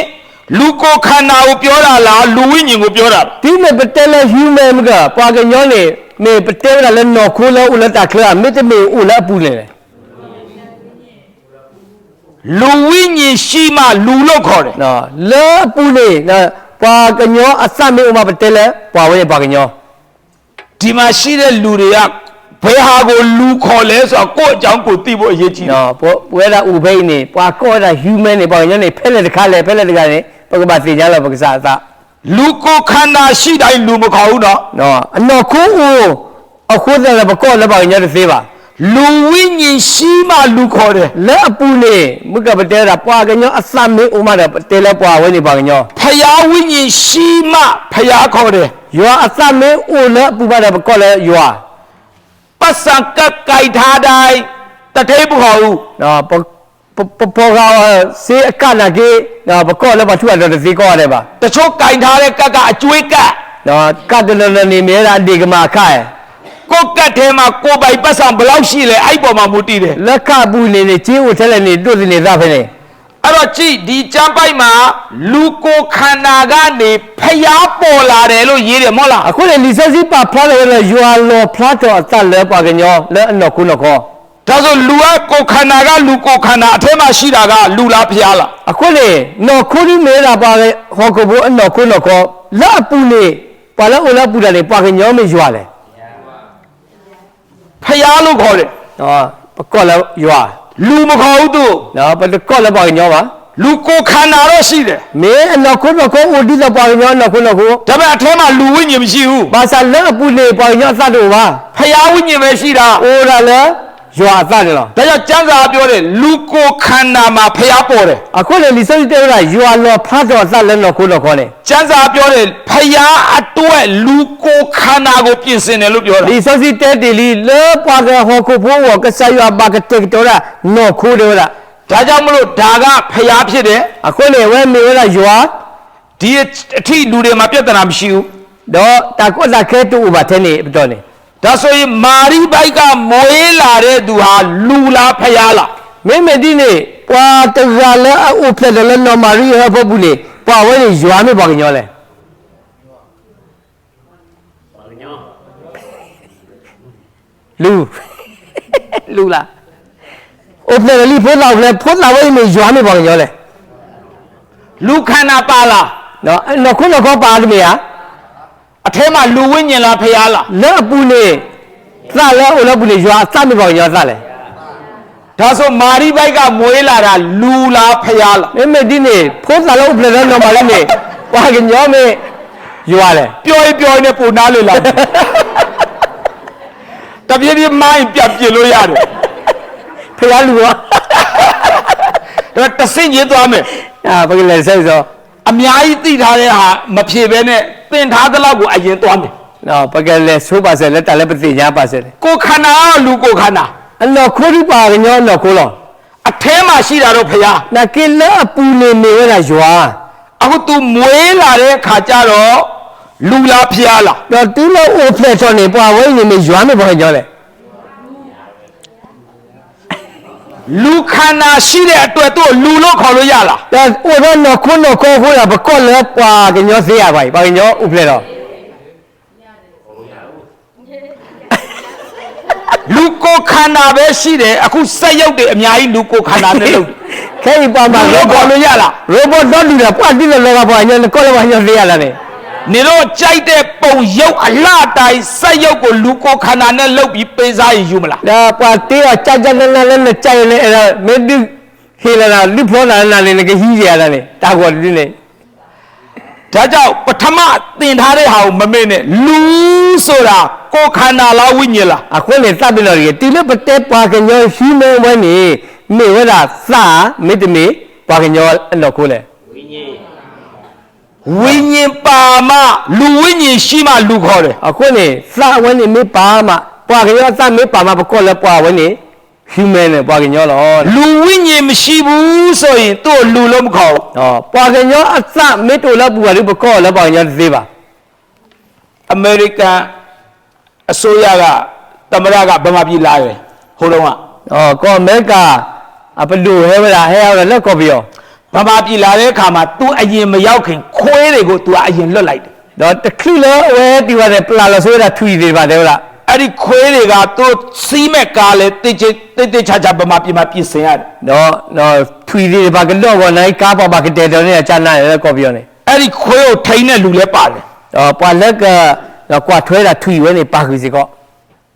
လူကိုခန္ဓာကိုပြောတာလားလူဝိညာဉ်ကိုပြောတာလား ဒီမေပတဲလဲဟျူမဲမကပွားကညောနေမေပတဲရလဲနော်ခိုးလဲဦးလက်တာခလာမေတမေဦးလက်ပူလေ လူဝိညာဉ်ရှိမှလူလို့ခေါ်တယ် နော်လဲပူလေနော်ပွားကညောအစမေဦးမပတဲလဲပွားဝဲပွားကညော ဒီမှာရှိတဲ့လူတွေကဘယ်ဟာကိုလူခေါ်လဲဆိုတော့ကိုယ့်အကြောင်းကိုသိဖို့အရေးကြီးတယ် နော်ပွဲတာဦးဖိနေပွားကောတာဟျူမဲနေပွားကညောနေဖဲလက်တခါလဲဖဲလက်တခါနေပကပါစေကြလားပကစားအစ လူကိုခန္ဓာရှိတိုင်းလူမခေါ်ဘူးနော် နော်အနော်ခိုးဦးအခုတည်းပကောလဲပွားကညောတသေးပါ လူဝိညာဉ်ရှိမှလူခေါ်တယ် လဲအပူနေမကပတဲတာပွားကညောအစမေဦးမတဲ့ပတဲလဲပွားဝဲနေပွားကညော ဖျားဝိညာဉ်ရှိမှဖျားခေါ်တယ် ရွာအစမေဦးလဲပူပါတဲ့ပကောလဲရွာ ပတ်စံကပ်ကြိုက်ထားတိုင်းတထိပ်မခေါ်ဘူး နော်ပေါ်ကစေအကနာကေနော်ပကောလဲပါထူရတော့စေကောရတယ်ပါ တချို့ကြိုက်ထားတဲ့ကပ်ကအကျွေးကပ် နော်ကတ်တယ်လည်းနေမြဲတာဒီကမာခိုင် ကိုကတ်ထဲမှာကိုပိုင်ပတ်စံဘယ်လောက်ရှိလဲအဲ့ပေါ်မှာမူတည်တယ် လက်ခပူနေနေချင်းဦးထဲလည်းနေတို့နေသားဖနေ အဲ့တော့ကြည့်ဒီကျမ်းပိုက်မှာလူကိုခန္ဓာကနေဖျားပေါ်လာတယ်လို့ရေးတယ်မဟုတ်လား အခုလေလီဆက်စီပါဖလာတယ်ရွာလောဖလာတော့အသက်လဲပါကညောလဲအနော်ခုနော်ခေါ် ဒါဆိုလူကကိုခန္ဓာကလူကိုခန္ဓာအထဲမှာရှိတာကလူလားဖျားလား အခုလေနော်ခုဒီမဲတာပါလေဟောကဘူးအနော်ခုနော်ခေါ်လက်ပူနေပါလဲဦးလဲပူတယ်လေပါကညောမေရွာလေ ဖျားလို့ခေါ်တယ် နော်ပကောလဲရွာ လူမခေါ်ဘူးသူ နော်ပကောလဲပါကညောပါ လူကိုခန္ဓာတော့ရှိတယ် မေအနော်ခုနော်ခေါ်ဦးဒီတော့ပါကညောနော်ခုနော်ခေါ် ဒါပေမဲ့အထဲမှာလူဝိညာဉ်မရှိဘူး ဘာသာလက်ပူနေပါကညောသတ်တော့ပါ ဖျားဝိညာဉ်ပဲရှိတာ အိုရလဲ ရွာအသားတယ်လား ဒါကြောင့်ကျမ်းစာပြောတယ်လူကိုခန္ဓာမှာဖျားပေါ်တယ် အခုလေလီစောတဲ့ကရွာလောဖားတော့အသားလည်းတော့ခိုးတော့ခေါ်တယ် ကျမ်းစာပြောတယ်ဖျားအတွက်လူကိုခန္ဓာကိုပြင်ဆင်တယ်လို့ပြောတာ လီစောစီတဲ့တီလီလေပွားကဟောကိုဖို့ဝကဆာရွာဘာကတက်တော့နော်ခိုးတယ်လား ဒါကြောင့်မလို့ဒါကဖျားဖြစ်တယ် အခုလေဝဲမေဝဲရွာ ဒီအထိလူတွေမှာပြဿနာမရှိဘူး တော့တာကောတာခဲတူဘာတဲ့နေတော့နေ ဒါဆိုရင်မာရိဘိုက်ကမွေးလာတဲ့သူဟာလူလားဖျားလား မင်းမဒီနေပွာတကလည်းအုပ်ဖက်လည်းနော်မာရီဟောဖို့ဘူးလေပွာဝဲနေရွာမေပါကညောလဲလူလားအုပ်ဖက်လည်းဖိုးလာဝဲနေရွာမေပါကညောလဲ လူခန္ဓာပါလား နော်ခုနကောပါတယ်မယား အထဲမှာလူဝိညာဉ်လားဖျားလား လက်အပူနေသလဲအိုလည်းပူနေရွာစမေပါကညောသလဲ ဒါဆိုမာရိဘိုက်ကမွေးလာတာလူလားဖျားလား မင်းမဒီနေဖိုးလာလို့ပြည်တော့နော်မာရီနေပွာကညောမေရွာလဲ ပြောရင်နဲ့ပုံနာလေလားတပြည့်ပြည့်မိုင်းပြပြလို့ရတယ် ဖျားလူရော ဒါတဆင့်ရေးသွားမယ် ဘယ်လဲဆက်စော အများကြီးသိထားတဲ့ဟာမဖြေဘဲနဲ့သင်ထားသလောက်ကိုအရင်သွားမယ် နော်ဘယ်လဲဆိုပါစေလက်တလည်းပသိညာပါစေလေ ကိုခန္ဓာကလူကိုခန္ဓာ အလောခိုးရပါကညောလောခိုးလော အထဲမှာရှိတာတော့ဖျား နာကင်းလက်အပူနေနေရတာရွာ အခု तू မွေးလာတဲ့ခါကျတော့လူလားဖျားလား တော့တူလို့အိုဖလက်ချောနေပွာဝဲနေနေရွာမေဘာညောလဲ လူခန္ဓာရှိတဲ့အတွက်သူ့လူလို့ခေါ်လို့ရလား တော့အိုတော့နော်ခိုးခိုးရဘကောလဲပွာကညောသေးရပါဘာကညောဥဖလက်တော့ လူကိုခန္ဓာပဲရှိတယ်အခုစက်ရုပ်တွေအများကြီးလူကိုခန္ဓာနဲ့လုပ် ခဲဒီပါမှာ လို့ခေါ်လို့ရလား ရိုဘတ်တော့လူတာပွာတိလို့လောကပွာညောကောလဲဘာညောသေးရလားနေ နေတော့ကြိုက်တဲ့ပုံရုပ်အလှတိုင်းစက်ရုပ်ကိုလူကိုခန္ဓာနဲ့လုပ်ပြီးပေးစားရင်ယူမလား ဒါပွာတေးကကြကြနဲ့နဲ့ကြိုက်နေအဲ့ဒါမင်းဒီခေလာလာလိဖောလာလာနေကဟီးရတာလေတာကောဒီနေ ဒါကြောင့်ပထမသင်ထားတဲ့ဟာကိုမမေ့နဲ့လူဆိုတာကိုခန္ဓာလားဝိညာဉ်လား အခုလေတပ်ပြီးတော့တီလပတဲပွာကညောရှိမေဝဲနေမေဝဲတာစာမေတ္တမေပွာကညောအဲ့တော့ကိုလေ ဝိညာဉ်ပါမလူဝိညာဉ်ရှိမှလူခေါ်တယ် အခုနေစာဝဲနေမေပါမပွာကညောစာမေပါမပကောလဲပွာဝဲနေ human နဲ့ပွာကညောလော လူဝိညာဉ်မရှိဘူးဆိုရင်သူ့ကိုလူလို့မခေါ်ဘူး ဟောပွာကညောအစမေတိုလပူရီပကောလဲပွာကညောသေးပါ အမေရိကန်အစိုးရကသမ္မတကဗမာပြည်လာတယ်ဟိုတုန်းက ကောမဲကအပလူဟဲဝလာဟဲရလက်ကောပြော ဗမာပြည်လာတဲ့အခါမှာ तू အရင်မရောက်ခင်ခွေးတွေကို तू အရင်လွတ်လိုက်တယ် တော့တခိလဝဲတီဝါတဲ့ပလာလဆိုရထွီသေးပါတယ်ဟုတ်လား အဲ့ဒီခွေးတွေက तू စီးမဲ့ကားလဲတိတ်ချာချာဗမာပြည်မှာပြင်ဆင်ရတယ် တော့ထွီသေးပါကတော့ဘောနိုင်ကားပါပါကတဲ့တော်နေချာနာရဲကောပြောနေ အဲ့ဒီခွေးကိုထိန်းတဲ့လူလဲပါတယ် ပွာလက်ကကွာထွဲတာထွီဝဲနေပါခုစီကော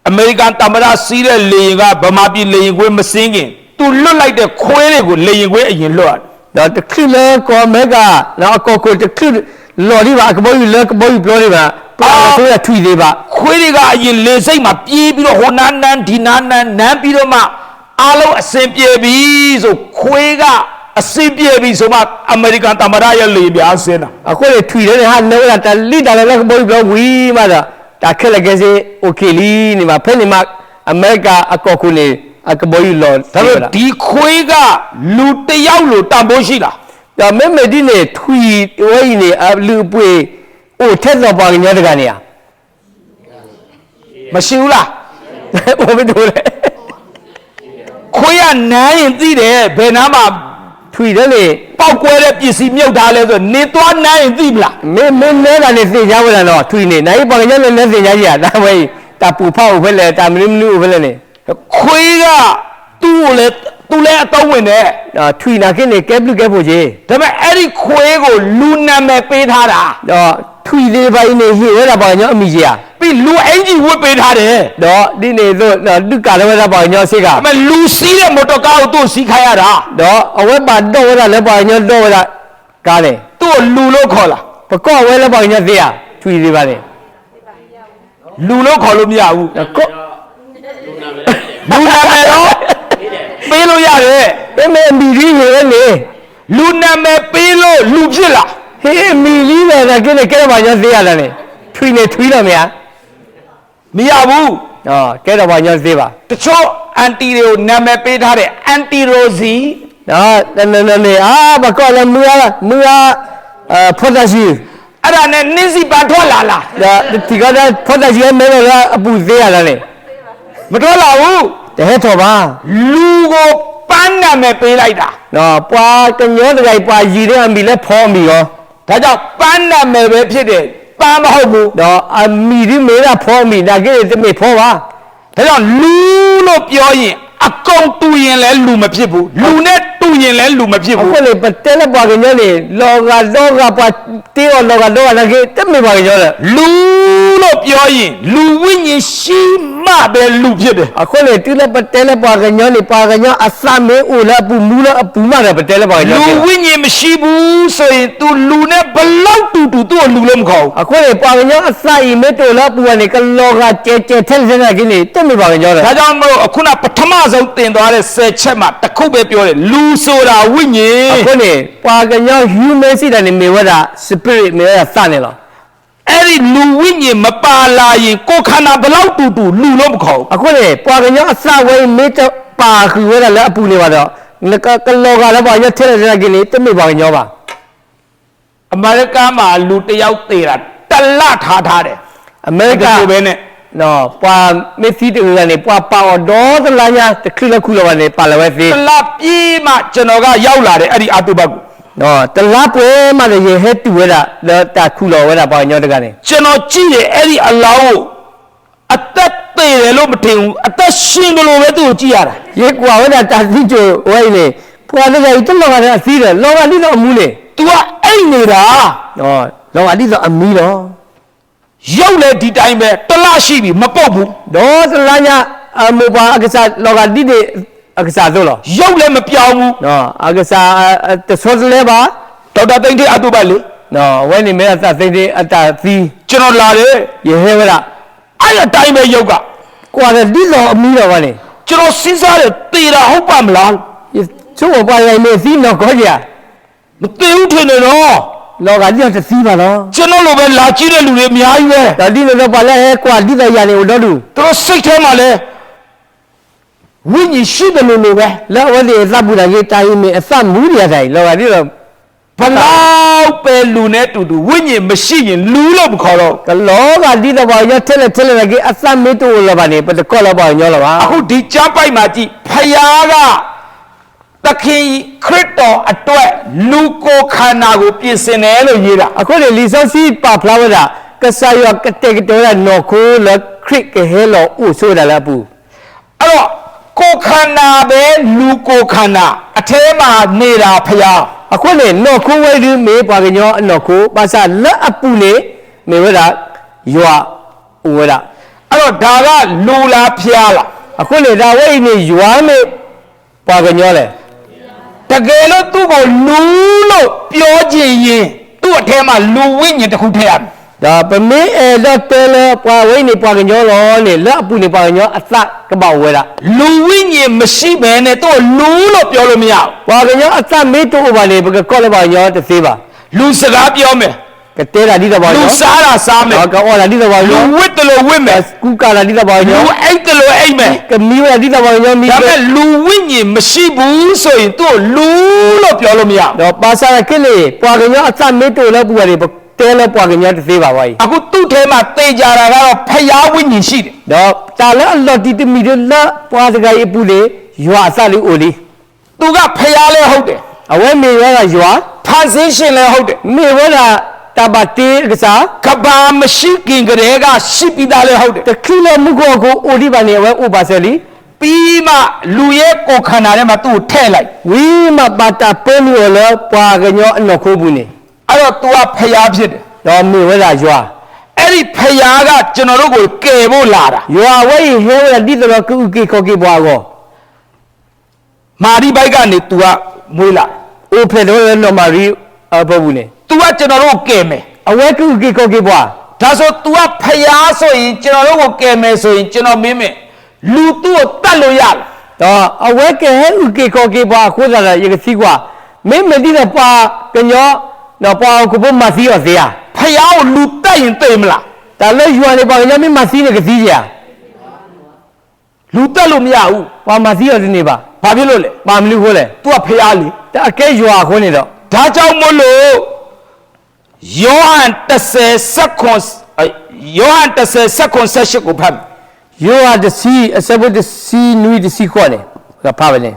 အမေရိကန်သမ္မတစီးတဲ့လေယာဉ်ကဗမာပြည်လေယာဉ်ခွေးမစင်းခင် तू လွတ်လိုက်တဲ့ခွေးတွေကိုလေယာဉ်ခွေးအရင်လွတ်ရတယ် တော့တခိလကောမဲကနော်အကောကိုတခိလော်ဒီပါကဘောယူလက်ကဘောယူပြောနေပါပလာလဆိုရထွီသေးပါ ခွေးတွေကအရင်လေစိတ်မှာပြေးပြီးတော့ဟိုနားနန်းဒီနားနန်းနန်းပြီးတော့မှအားလုံးအစင်ပြေပြီဆိုခွေးကအစင်ပြေပြီဆိုမှအမေရိကန်သမ္မတရဲ့လေပြားဆင်းတာ အခုလေထွီတယ်ဟာနော်လာတလီတာလည်းကဘောယူပြောဝီမာတာခက်လက်ကေโอเคလီနေမှာဖဲနေမှာအမေရိကအကောကိုနေအကဘောယူလော် ဒါပေမဲ့ဒီခွေးကလူတစ်ယောက်လိုတန်ဖိုးရှိလား ဒါမဲမဲဒီနေထွီဝဲနေအလူပွေအိုထက်တော့ပါညတကနေရ မရှိဘူးလား ဟိုမတို့လေ ခွေးကနန်းရင်သိတယ်ဘယ်နားမှာ ထွီတယ်လေ ပောက်ကွဲတဲ့ပစ္စည်းမြုပ်ထားလဲဆိုနေသွားနန်းရင်သိမလား မင်းနဲတာနေသိကြဝလာတော့ထွီနေနိုင်ပါညလည်းသိကြကြီးရဒါဝဲတာပူဖောက်ဘဲလေတာမင်းမလူဘဲလေနေ ခွေးကသူ့ကိုလေသူလည်းအသုံးဝင်တယ် ထွီနာခင်းနေကဲပလူကဲဖို့ကြီး ဒါပေမဲ့အဲ့ဒီခွေးကိုလူနာမည်ပေးထားတာ တော့ထွီလေးပိုင်းနေဟိရတာပါညအမိကြီးရ ပြီးလူအင်ကြီးဝတ်ပေးထားတယ် တော့ဒီနေတော့လူကလည်းဝဲပါညစိတ်က ဒါပေမဲ့လူစီးတဲ့မော်တော်ကားကိုသူ့စီးခိုင်းရတာ တော့အဝဲပါတော့ဝဲလည်းပါညတော့ဝဲကားလေ သူ့ကိုလူလို့ခေါ်လာ ပကောဝဲလည်းပါညသေးရထွီလေးပါလေ လူလို့ခေါ်လို့မရဘူး ကော လူနာမည်တော့ပေးလို့ရတယ် အမေအမီလေးရေလေ လူနာမည်ပေးလို့လူဖြစ်လာ ဟေးအမီလေးပဲကဲကဲဘာညာသေးရလားလေထွေးနေထွေးတော့မရ မရဘူး ဟောကဲတော့ဘာညာသေးပါ တချို့အန်တီတွေကိုနာမည်ပေးထားတယ်အန်တီရိုစီ နော်နေဘာကောလဲမူရဖော်တရှိ အဲ့ဒါနဲ့နင်းစီပန်ထွက်လာလား ဒါဒီကနေ့ဖော်တရှိမဲတော့အပူသေးရလားလေ မထွက်လာဘူး တဟဲတော့ပါ လူကိုပန်းနာမည်ပေးလိုက်တာ နော်ပွာကညောတကြိုက်ပွာရည်တဲ့အမီလဲဖောမီရော ဒါကြောင့်ပန်းနာမည်ပဲဖြစ်တယ်ပန်းမဟုတ်ဘူး တော့အမီဒီမေရဖောမီဒါကဲတမေဖောပါ ဒါကြောင့်လူလို့ပြောရင်အကုန်တူရင်လည်းလူမဖြစ်ဘူးလူနဲ့တူရင်လည်းလူမဖြစ် အခု ဘူး လေပတဲလပွာကညောလေလောကပွာတေရောလောကလည်းကဲတမေပွာကညောလေ လူလို့ပြောရင်လူဝိညာဉ်ရှိမှပဲလူဖြစ်တယ် အခုလေတိလပတဲလပွာကညောလေပွာကညောအစမေဦးလပူမူလအပူမတယ်ပတဲလပွာကညော လူဝိညာဉ်မရှိဘူးဆိုရင် तू လူနဲ့ဘလောက်တူတူ तू လူလည်းမခေါ်ဘူး အခုလေပွာကညောအစဤမေတိုလပူကနေကလောကကျဲထဲထဲကင်းနေတမေပွာကညောလေ ဒါကြောင့်မို့အခုနပထမဆုံးတင်သွားတဲ့10ချက်မှာတစ်ခုပဲပြောတယ်လူဆိုတာဝိညာဉ် အခုလေပွာကညော human စိတ်တယ်မေဝဒ spirit မေဝဒစနေလော အဲ့ဒီလူဝိညာဉ်မပါလာရင်ကိုယ်ခန္ဓာဘလောက်တူတူလူလို့မခေါ်ဘူး အခုလေပွာကညောအစဝဲမေတပါခူဝဲလည်းအပူနေပါတော့ကလောကလည်းပွာညောထဲထဲကင်းနေတမေပွာကညောပါ အမေရိကန်မှာလူတစ်ယောက်သေးတာတစ်လထားတယ် အမေရိက ပဲနဲ့ နော်ပွာမေစီတူကနေပွာပါတော့တလာညာတခိလခုလောကနေပါလဝဲသေး တစ်လပြေးမှကျွန်တော်ကရောက်လာတယ်အဲ့ဒီအတုဘတ်ကို နော်တလားပွဲမှလည်းရေဟဲတူဝဲတာတာခုလောဝဲတာပွာညောတကနေ ကျွန်တော်ကြည့်တယ်အဲ့ဒီအလောင်းကိုအသက်သေးတယ်လို့မထင်ဘူးအသက်ရှင်တယ်လို့ပဲသူ့ကိုကြည့်ရတာ ရေကွာဝဲတာတာစီချိုဝဲနေပွာလည်းကြီးတလောကလည်းအစီးတယ်လောကလိတော့အမူးလေ तू ကအိတ်နေတာ နော်လောကလိတော့အမီးတော့ ရောက်လေဒီတိုင်းပဲတစ်လရှိပြီမပုတ်ဘူး တော့တလားညာအမူပါအကစားလောကလိတဲ့အကစားသို့လော ရောက်လေမပြောင်းဘူး နော်အကစားတဆောစလဲပါ ဒေါက်တာသိန်းထေးအတုဘတ်လေ နော်ဝဲနေမဲအသသိတဲ့အတာသီး ကျွန်တော်လာတယ် ရေဟဲဝဲတာ အဲ့အတိုင်းပဲရုပ်က ကွာလည်းလိတော့အမီးတော့ဗာနေ ကျွန်တော်စဉ်းစားတယ်သေတာဟုတ်ပါမလား ချိုးပွာရိုင်နေစီနော်ခေါ်ကြ မသေဘူးထင်တယ်နော် လောကလိတစီးပါနော် ကျွန်တော်လိုပဲလာကြည့်တဲ့လူတွေအများကြီးပဲ ဒါဒီလိုတော့ပါလဲကွာလိတော့ရနေတော့တူ သူတို့စိတ်ထဲမှာလဲဝိညာဉ်ရှိတယ်လို့ပဲ လောဝဲဒီသပ်ပူတာရေးတိုင်းမအစမူးရတိုင်းလောကလိတော့ ဘလောက်ပဲလူနဲ့တူတူဝိညာဉ်မရှိရင်လူလို့မခေါ်တော့ ကလောကလိတော့ပါရထဲလဲကအစမေတူလောပါနေပတကောလောပါညောလောပါ အခုဒီကြားပိုက်မှာကြည့်ဖယားကသခင်ခရစ်တော်အတွက်လူကိုခန္ဓာကိုပြင်ဆင်တယ်လို့ရေးတာ အခုလေလီဆောစီပါဖလာဝဒါကဆာယောကတေကတော်ရနော်ခိုးလခရစ်ကဟဲလောဥဆိုတာလားပူ အဲ့တော့ကိုခန္ဓာပဲလူကိုခန္ဓာအထဲမှာနေတာဖယား အခုလေနော်ခိုးဝဲဒီမေပါကညောနော်ခိုးပါစာလက်အပူလေမေဝဒါယောဥဝဒါ အဲ့တော့ဒါကလူလားဖျားလား အခုလေဒါဝဲနေယွာမေပါကညောလေ တကယ်လို့သူ့ကိုလူလို့ပြောချင်ရင်သူ့အထဲမှာလူဝိညာဉ်တစ်ခုထည့်ရမယ် ဒါပမေလောတဲလပွာဝဲနေပါကညောလောလေလက်အပူနေပါကညောအသကပောက်ဝဲတာ လူဝိညာဉ်မရှိဘဲနဲ့သူ့ကိုလူလို့ပြောလို့မရဘူး ပါကညောအသမေတိုးပါလေဘကကောလပါညောတသေးပါ လူစကားပြောမယ် ကတဲတာဒီတော့ပါ လူ ညော စားတာစားမယ် ကောအော်လာဒီတော့ပါ လူ ညော ဝတ်တယ်လို့ဝတ်မယ် ကူကာလာဒီတော့ပါညော လူအိတ်တယ်လို့အိတ်မယ် ကမီဝဲဒီတော့ပါညောမီ ဒါပေမဲ့လူဝိညာဉ်မရှိဘူးဆိုရင်သူ့ကိုလူလို့ပြောလို့မရဘူး တော့ပါစာကလေပွာကညောအသမေတိုးလဲပူရတယ်တဲလဲပွာကညောတသေးပါဝါကြီး အခုသူ့ထဲမှာတေကြတာကတော့ဖျားဝိညာဉ်ရှိတယ် တော့တာလဲအလော်တီတမီရလပွာစကရေးပူလေယွာအစလေးအိုလေး သူကဖျားလဲဟုတ်တယ် အဝဲမေဝဲကယွာ ဖန်ဆင်းရှင်လဲဟုတ်တယ် မေဝဲကတပါတေးကစား ကဘာမရှိခင်ကတည်းကရှိပြီးသားလဲဟုတ်တယ် တခိလမှုကိုအိုဒီပါနေဝဲဥပါဆယ်လီ ပြီးမှလူရဲ့ကိုယ်ခန္ဓာထဲမှာသူ့ကိုထည့်လိုက် ဝီမပါတာပဲမီလောပွာကညောအနော်ခိုးဘူးနေ အဲ့တော့ तू ကဖျားဖြစ်တယ် တော့မေဝဲလာယွာ အဲ့ဒီဖျားကကျွန်တော်တို့ကိုကယ်ဖို့လာတာ ယွာဝဲဟဲဝဲဒီတော့ကူကေခိုကေဘွာကော မာရီဘိုက်ကနေ तू ကမွေးလာ အိုဖေတော့နော်မာရီအဘဘူးနေ तू ကကျွန်တော်တို့ကိုကယ်မယ် အဝဲကူကေခိုကေဘွာ ဒါဆို तू ကဖျားဆိုရင်ကျွန်တော်တို့ကိုကယ်မယ်ဆိုရင်ကျွန်တော်မင်းမယ် လူသူ့ကိုတတ်လို့ရလား တော့အဝဲကဲဥကေကောကေပါခိုးလာရကစီကွာမင်းမတိတော့ပါကညောတော့ပါကိုဘမစီရောစေရ ဖယားကိုလူတတ်ရင်သိမလား ဒါလည်းယူရနေပါကညမင်းမစီနေကစီရ လူတတ်လို့မရဘူး ပါမစီရောဒီနေပါ ဘာဖြစ်လို့လဲ ပါမလို့ခိုးလေ तू ကဖယားလေ ဒါအကဲယူရခိုးနေတော့ ဒါကြောင့်မို့လို့ယောဟန်10စက္ကွန်ယောဟန်10စက္ကွန်18ကိုဖတ် ယူရတစီအစဘတ်တစီနွီတစီခေါ်လေကဖာပဲလေ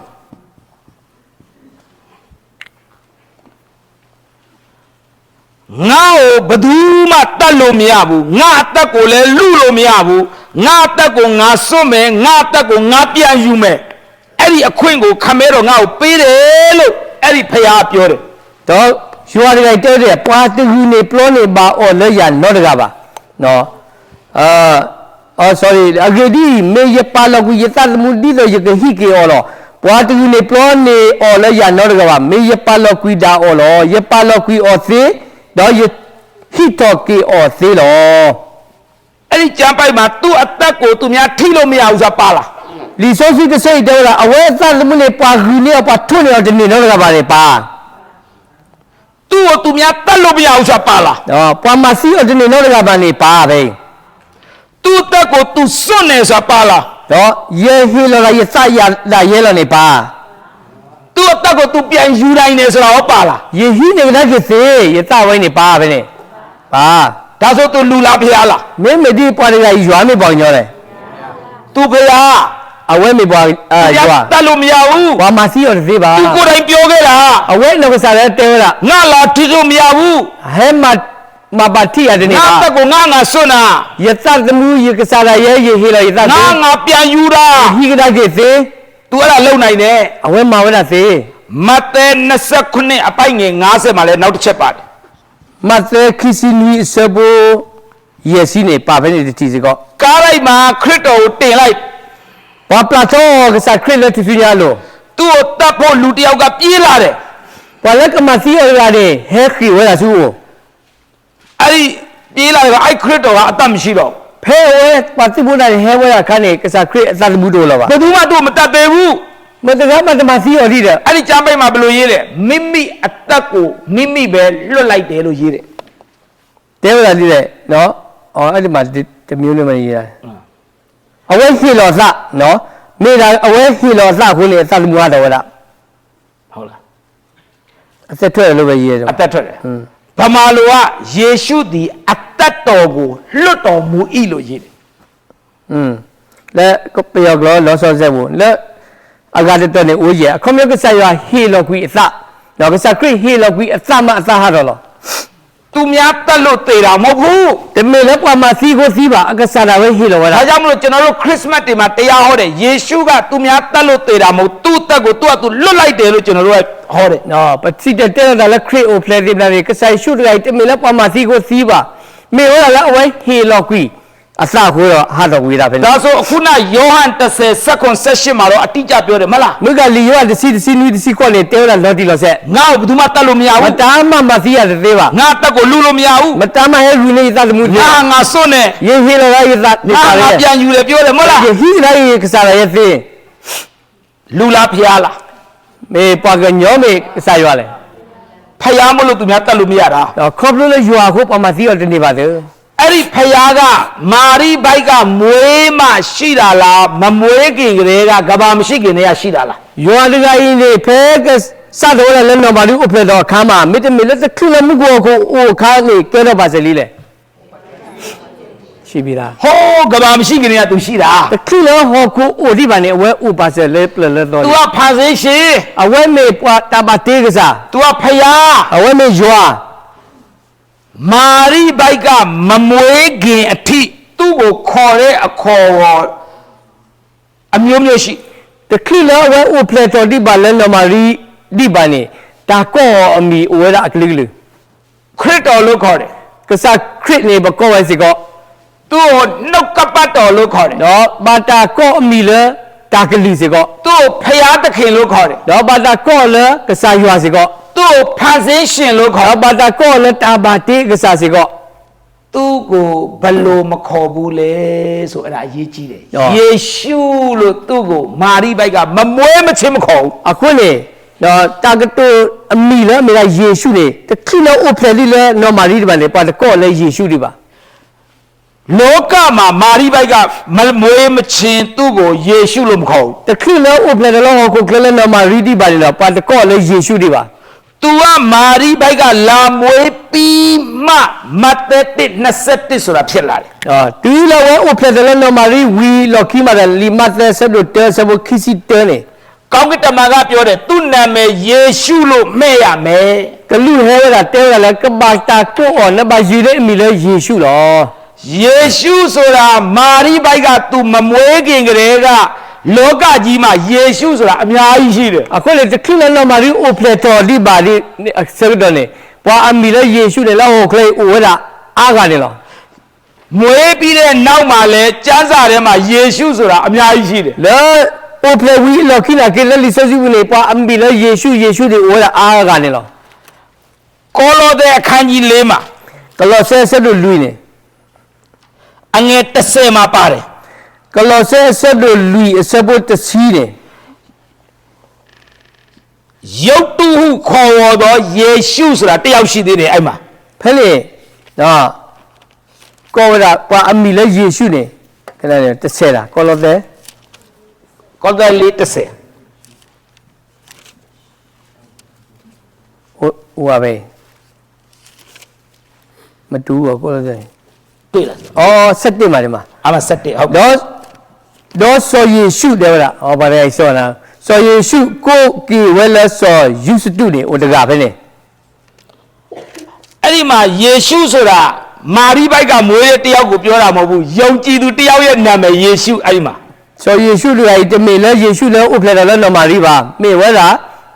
ငါ့ကိုဘယ်သူမှတတ်လို့မရဘူးငါအသက်ကိုလည်းလူလို့မရဘူးငါအသက်ကိုငါစွန့်မယ်ငါအသက်ကိုငါပြန်ယူမယ်အဲ့ဒီအခွင့်ကိုခမဲတော့ငါ့ကိုပေးတယ်လို့အဲ့ဒီဖယားပြောတယ် တော့ယူရတဲ့တဲတဲ့ပွားတူနေပလောနေပါအော်လဲရတော့တကပါနော်အော် sorry အဂဒီမေရပါလကူယတမှုဒီတော့ယကဟိကေအော်လောပွားတူနေပလောနေအော်လဲရတော့တကပါမေရပါလကူဒါအော်လောယပါလကူအော်စေတော့ယဟိတော့ကေအော်စေလော အဲ့ဒီကြမ်းပိုက်မှာသူ့အသက်ကိုသူများထိလို့မရဘူးဆိုတာပါလား လီဆိုစီတစိတ်တော့အဝဲသတ်မှုနေပွားကူနေပွားထွနေတော့ဒီနေတော့တကပါလေပါ သူ့ကိုသူများတတ်လို့မရဘူးဆိုတာပါလား တော့ပွားမစီတော့ဒီနေတော့တကပါနေပါပဲ သူ့အသက်ကိုသူစွန့်နေဆိုတာပါလား တော့ယေဟီလောရယစရလာရဲလောနေပါ သူ့အသက်ကိုသူပြန်ယူတိုင်းနေဆိုတာဟောပါလား ယေဟီနေလည်းကစေယတဝိုင်းနေပါပဲနေပါ ဒါဆိုသူလူလားဖယားလား မင်းမဒီပွားရရွာမေပေါင်ညောတယ် သူဖယား အဝဲမေပွားရွာ တတ်လို့မရဘူး ဘာမစီရောသေးပါ သူကိုယ်တိုင်ပြောခဲ့တာ အဝဲလောကစားတဲ့တဲရ ငါလာထိလို့မရဘူး ဟဲမပါတိရတဲ့နေ ငါ ပါ တက်ကိုငါစွန့်တာ ယတသမူယကစားရယေဟီလောယတ ငါပြန်ယူတာ ဟီကဒါကေစေ तू အဲ့ဒါလုံနိုင်တယ် အဝဲမဝဲစေ မဿဲ29အပိုက်ငယ်50မှာလည်းနောက်တစ်ချက်ပါတယ် မသေခီစီနီစဘောယေစီနေပါပဲနေတီစီကော ကားလိုက်မှာခရစ်တော်ကိုတင်လိုက် ဘာပလာတိုကစားခရစ်လက်တီဖီယာလို သူ့ကိုတတ်ဖို့လူတစ်ယောက်ကပြေးလာတယ် ဘာလက်ကမစီရရတယ်ဟဲခီဝဲလာစု အဲ့ဒီပြေးလာတယ်အဲ့ခရစ်တော်ကအတတ်မရှိတော့ ဖဲဝဲပါတိဘူးနိုင်ဟဲဝဲခါနေကစားခရစ်အသတ်မှုတို့လောပါ ဘယ်သူမှသူ့မတတ်သေးဘူး မတကားမတမစီရဒီတဲ့ အဲ့ဒီကျမ်းပိုက်မှာဘယ်လိုရေးလဲမိမိအသက်ကိုမိမိပဲလွတ်လိုက်တယ်လို့ရေးတယ် တဲဝဲလာဒီတဲ့နော်အော်အဲ့ဒီမှာတမျိုးလေးမရေးရအဝဲခီလောစနော်မိတာအဝဲခီလောစခုနေအသတ်မှုရတော့လား ဟုတ်လား အသက်ထွက်လို့ပဲရေးရတယ် အသက်ထွက်တယ်ဗမာလိုကယေရှုသည်အသက်တော်ကိုလွတ်တော်မူ၏လို့ရေးတယ် လဲကပယောကလောဆောဆက်ဘူးလဲအဂါတတဲ့နေဦးရအခွန်မြကဆာရဟီလောကွီအသတော့ကစားခရစ်ဟီလောကွီအသမအသဟာတော့လော သူများတက်လို့သေတာမဟုတ်ဘူး တမေလည်းကွာမစီကိုစီးပါအကစားတာပဲဟီလောဝဲ ဒါ လား ကြောင့်မလို့ကျွန်တော်တို့ခရစ်စမတ်တွေမှာတရားဟောတယ်ယေရှုကသူများတက်လို့သေတာမဟုတ်သူ့တက်ကိုသူ့ကသူလွတ်လိုက်တယ်လို့ကျွန်တော်တို့ကဟောတယ် နော်ပစီတဲ့တဲ့လည်းခရစ်အိုဖလက်ဒီနာကစားရှုတဲ့တမေလည်းကွာမစီကိုစီးပါမေဟောလည်းအဝဲဟီလောကွီအစခိုးတော့ဟာတော့ဝေးတာပဲ ဒါဆိုအခုနယောဟန်10စက္ကွန်18မှာတော့အတိအကျပြောတယ်မလား မကလီယောတစီနူတစီခွနဲ့တဲလာလော်တီလော်ဆက် ငါ့ကိုဘယ်သူမှတက်လို့မရ မ ဘူး တားမမစီရတဲ့သေးပါ ငါတက်ကိုလူလို့မရဘူး မတားမဟဲရူနေသတ်မှု ငါစွန့်နေ ယေဟီလောရသနေပါလေ ငါပြန်ယူတယ်ပြောတယ်မဟုတ်လား ယေဟီလိုက်ကစားရရဲ့သေး လူလားဖျားလား မေပါကညောမေစားရွာလေ ဖျားမလို့သူများတက်လို့မရတာ တော့ခေါပလို့လေရွာခုပမာစီရတနေပါသေး အဲ့ဒီဖျားကမာရိဘိုက်ကမွေးမှရှိတာလားမမွေးခင်ကလေးကကဘာမရှိခင်တည်းကရှိတာလား ရွာတကကြီးနေဖဲကစားတော့လည်းနော်ဘာလို့ဥပလက်တော့ခမ်းမှာမိတမီလက်တခုလည်းမကိုကိုအိုခါနေကဲတော့ပါစလီလေရှိပြီလား ဟောကဘာမရှိခင်တည်းကသူရှိတာ တခုလည်းဟောကိုအိုဒီပါနေအဝဲဥပါစလေပလလေတော့ तू ကဖန်ဆင်းရှင် အဝဲမေပွားတပါတေးကစား तू ကဖျား အဝဲမေရွာ မာရိဘိုက်ကမမွေးခင်အထိသူ့ကိုခေါ်တဲ့အခေါ်အမျိုးမျိုးရှိ တခုလည်းအဝဲဥပလက်တော့ဒီပါလဲနော်မာရီဒီပါနေတာကောအမီအဝဲတာအကလေးကလေး ခရစ်တော်လို့ခေါ်တယ် ကစားခရစ်နေဘကောဝဲစီကော သူ့ကိုနှုတ်ကပတ်တော်လို့ခေါ်တယ် နော်ဘာတာကောအမီလေတာကလေးစီကော သူ့ကိုဖျားသခင်လို့ခေါ်တယ် နော်ဘာတာကောလေကစားရွာစီကော သူ့ကိုဖန်ဆင်းရှင်လို့ခေါ် နော်ဘာတာကောလေတာဘာတေးကစားစီကော တ သူ့ကိုဘလို့မခေါ်ဘူးလေဆိုအဲ့ဒါအရေးကြီးတယ် ဟုတ် ယေရှုလို့သူ့ကိုမာရိပိုက်ကမမွေးမချင်းမခေါ်ဘူး အခုလေနော်တာကတိုအမီလဲအမေကယေရှုလေတခိလောအိုဖလေလေးလဲနော်မာရီဒီပါလေပါတကော့လဲယေရှုဒီပါ လောကမှာမာရိပိုက်ကမမွေးမချင်းသူ့ကိုယေရှုလို့မခေါ်ဘူး တခိလောအိုဖလေလောဟောကိုကလဲနော်မာရီဒီပါလေနော်ပါတကော့လဲယေရှုဒီပါ သူကမာရိပိုက်ကလာမွေးပြီးမှမတ်သက်1:21ဆိုတာဖြစ်လာတယ် အော်တီလောဝဲအိုဖလေလဲနော်မာရီဝီလော်ကီမာလီမတ်သက်ဆဒိုတဲဆဘခီစီတဲနေ ကောင်းကင်တမန်ကပြောတယ်သူ့နာမည်ယေရှုလို့မဲ့ရမယ် ကလူဟဲရတာတဲရလဲကဘာတာကိုအော်နဘာယူတဲ့အမီလဲယေရှုလော ယေရှုဆိုတာမာရိပိုက်ကသူမမွေးခင်ကတည်းကလောကကြီးမှာယေရှုဆိုတာအများကြီးရှိတယ် အခုလေတခိလောနော်မာရီအိုဖလေတော်ဒီပါဒီဆဒိုနေပွာအမီလဲယေရှုလေလောဟောကလေအိုဝဲတာအားကနေလော မွေးပြီးတဲ့နောက်မှာလဲကျမ်းစာထဲမှာယေရှုဆိုတာအများကြီးရှိတယ် လဲအိုဖလေဝီလော်ကီနာကေလဲလီဆဆူနေပွာအမီလဲယေရှုဒီဝဲတာအားကနေလော ကောလောသဲအခန်းကြီး4မှာ ကလောဆဲဆဒိုလူနေ အငယ်30မှာပါတယ် ကလောဆဲဆဒိုလူအစပုတ်တစီနေ ယုတ်တုဟုခေါ်ဝေါ်သောယေရှုဆိုတာတယောက်ရှိသေးတယ်အဲ့မှာ ဖဲလေနော်ကောဝရပွာအမီလဲယေရှုနေခဏနေတစ်ဆဲလားကောလောသဲ ကောလောသဲ4:30 ဟိုပါပဲမတူဘူးကောလောသဲ တွေ့လား အော်7မှာဒီမှာ အမ7ဟုတ် တော့ဆိုယေရှုတယ်ဗလားဟောပါတယ်ဆိုနာဆိုယေရှုကိုကီဝဲလဲဆိုယူစတုနေဟိုတကပဲနေ အဲ့ဒီမှာယေရှုဆိုတာမာရိပိုက်ကမွေးတဲ့တယောက်ကိုပြောတာမဟုတ်ဘူးယုံကြည်သူတယောက်ရဲ့နာမည်ယေရှုအဲ့ဒီမှာ ဆိုယေရှုလူလိုက်တမေလဲယေရှုလဲဥဖလဲတယ်လဲနော်မာရီပါမေဝဲတာ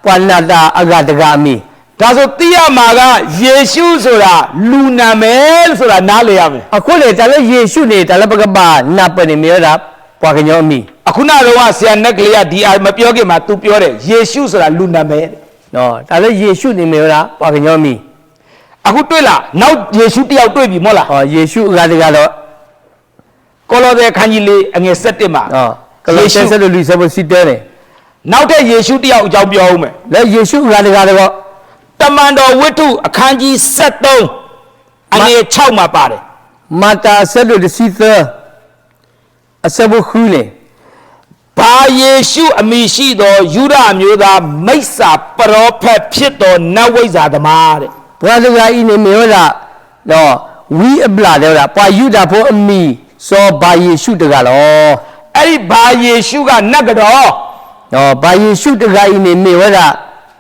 ပွာနာတာအဂတကအမီ ဒါဆိုသိရမှာကယေရှုဆိုတာလူနာမည်ဆိုတာနားလည်ရမယ် အခုလေတလည်းယေရှုနေတာလည်းပကပါနာပနေမေတာပွာကညောအမီ အခုနကတော့ဆရာနက်ကလေးကဒီမပြောခင်မှာ तू ပြောတယ်ယေရှုဆိုတာလူနာမည်တဲ့ နော်ဒါလည်းယေရှုနေမေတာပွာကညောအမီ အခုတွေ့လားနောက်ယေရှုတယောက်တွေ့ပြီမဟုတ်လား ဟောယေရှုအဂတကတော့ ကောလောသဲအခန်းကြီး4အငယ်7မှာ နော်ကလောဆဲဆဲလူလီဆဘစီတဲနေ နောက်ထပ်ယေရှုတယောက်အကြောင်းပြောဦးမယ် လဲယေရှုအဂတကတော့ တမန်တော်ဝတ္ထုအခန်းကြီး73အငယ်6မှာပါတယ် မာတာဆဲလူတစီသအစဘခူးနေ ဘာယေရှုအမည်ရှိသောယူဒအမျိုးသားမိစ္ဆာပရောဖက်ဖြစ်သောနတ်ဝိဇ္ဇာသမားတဲ့ ဘွာတကဤနေမေတာနော်ဝီအပလာတဲ့ပွာယူတာဖို့အမီစောဘာယေရှုတကလော အဲ့ဒီဘာယေရှုကနတ်ကတော် နော်ဘာယေရှုတကဤနေမေဝတာ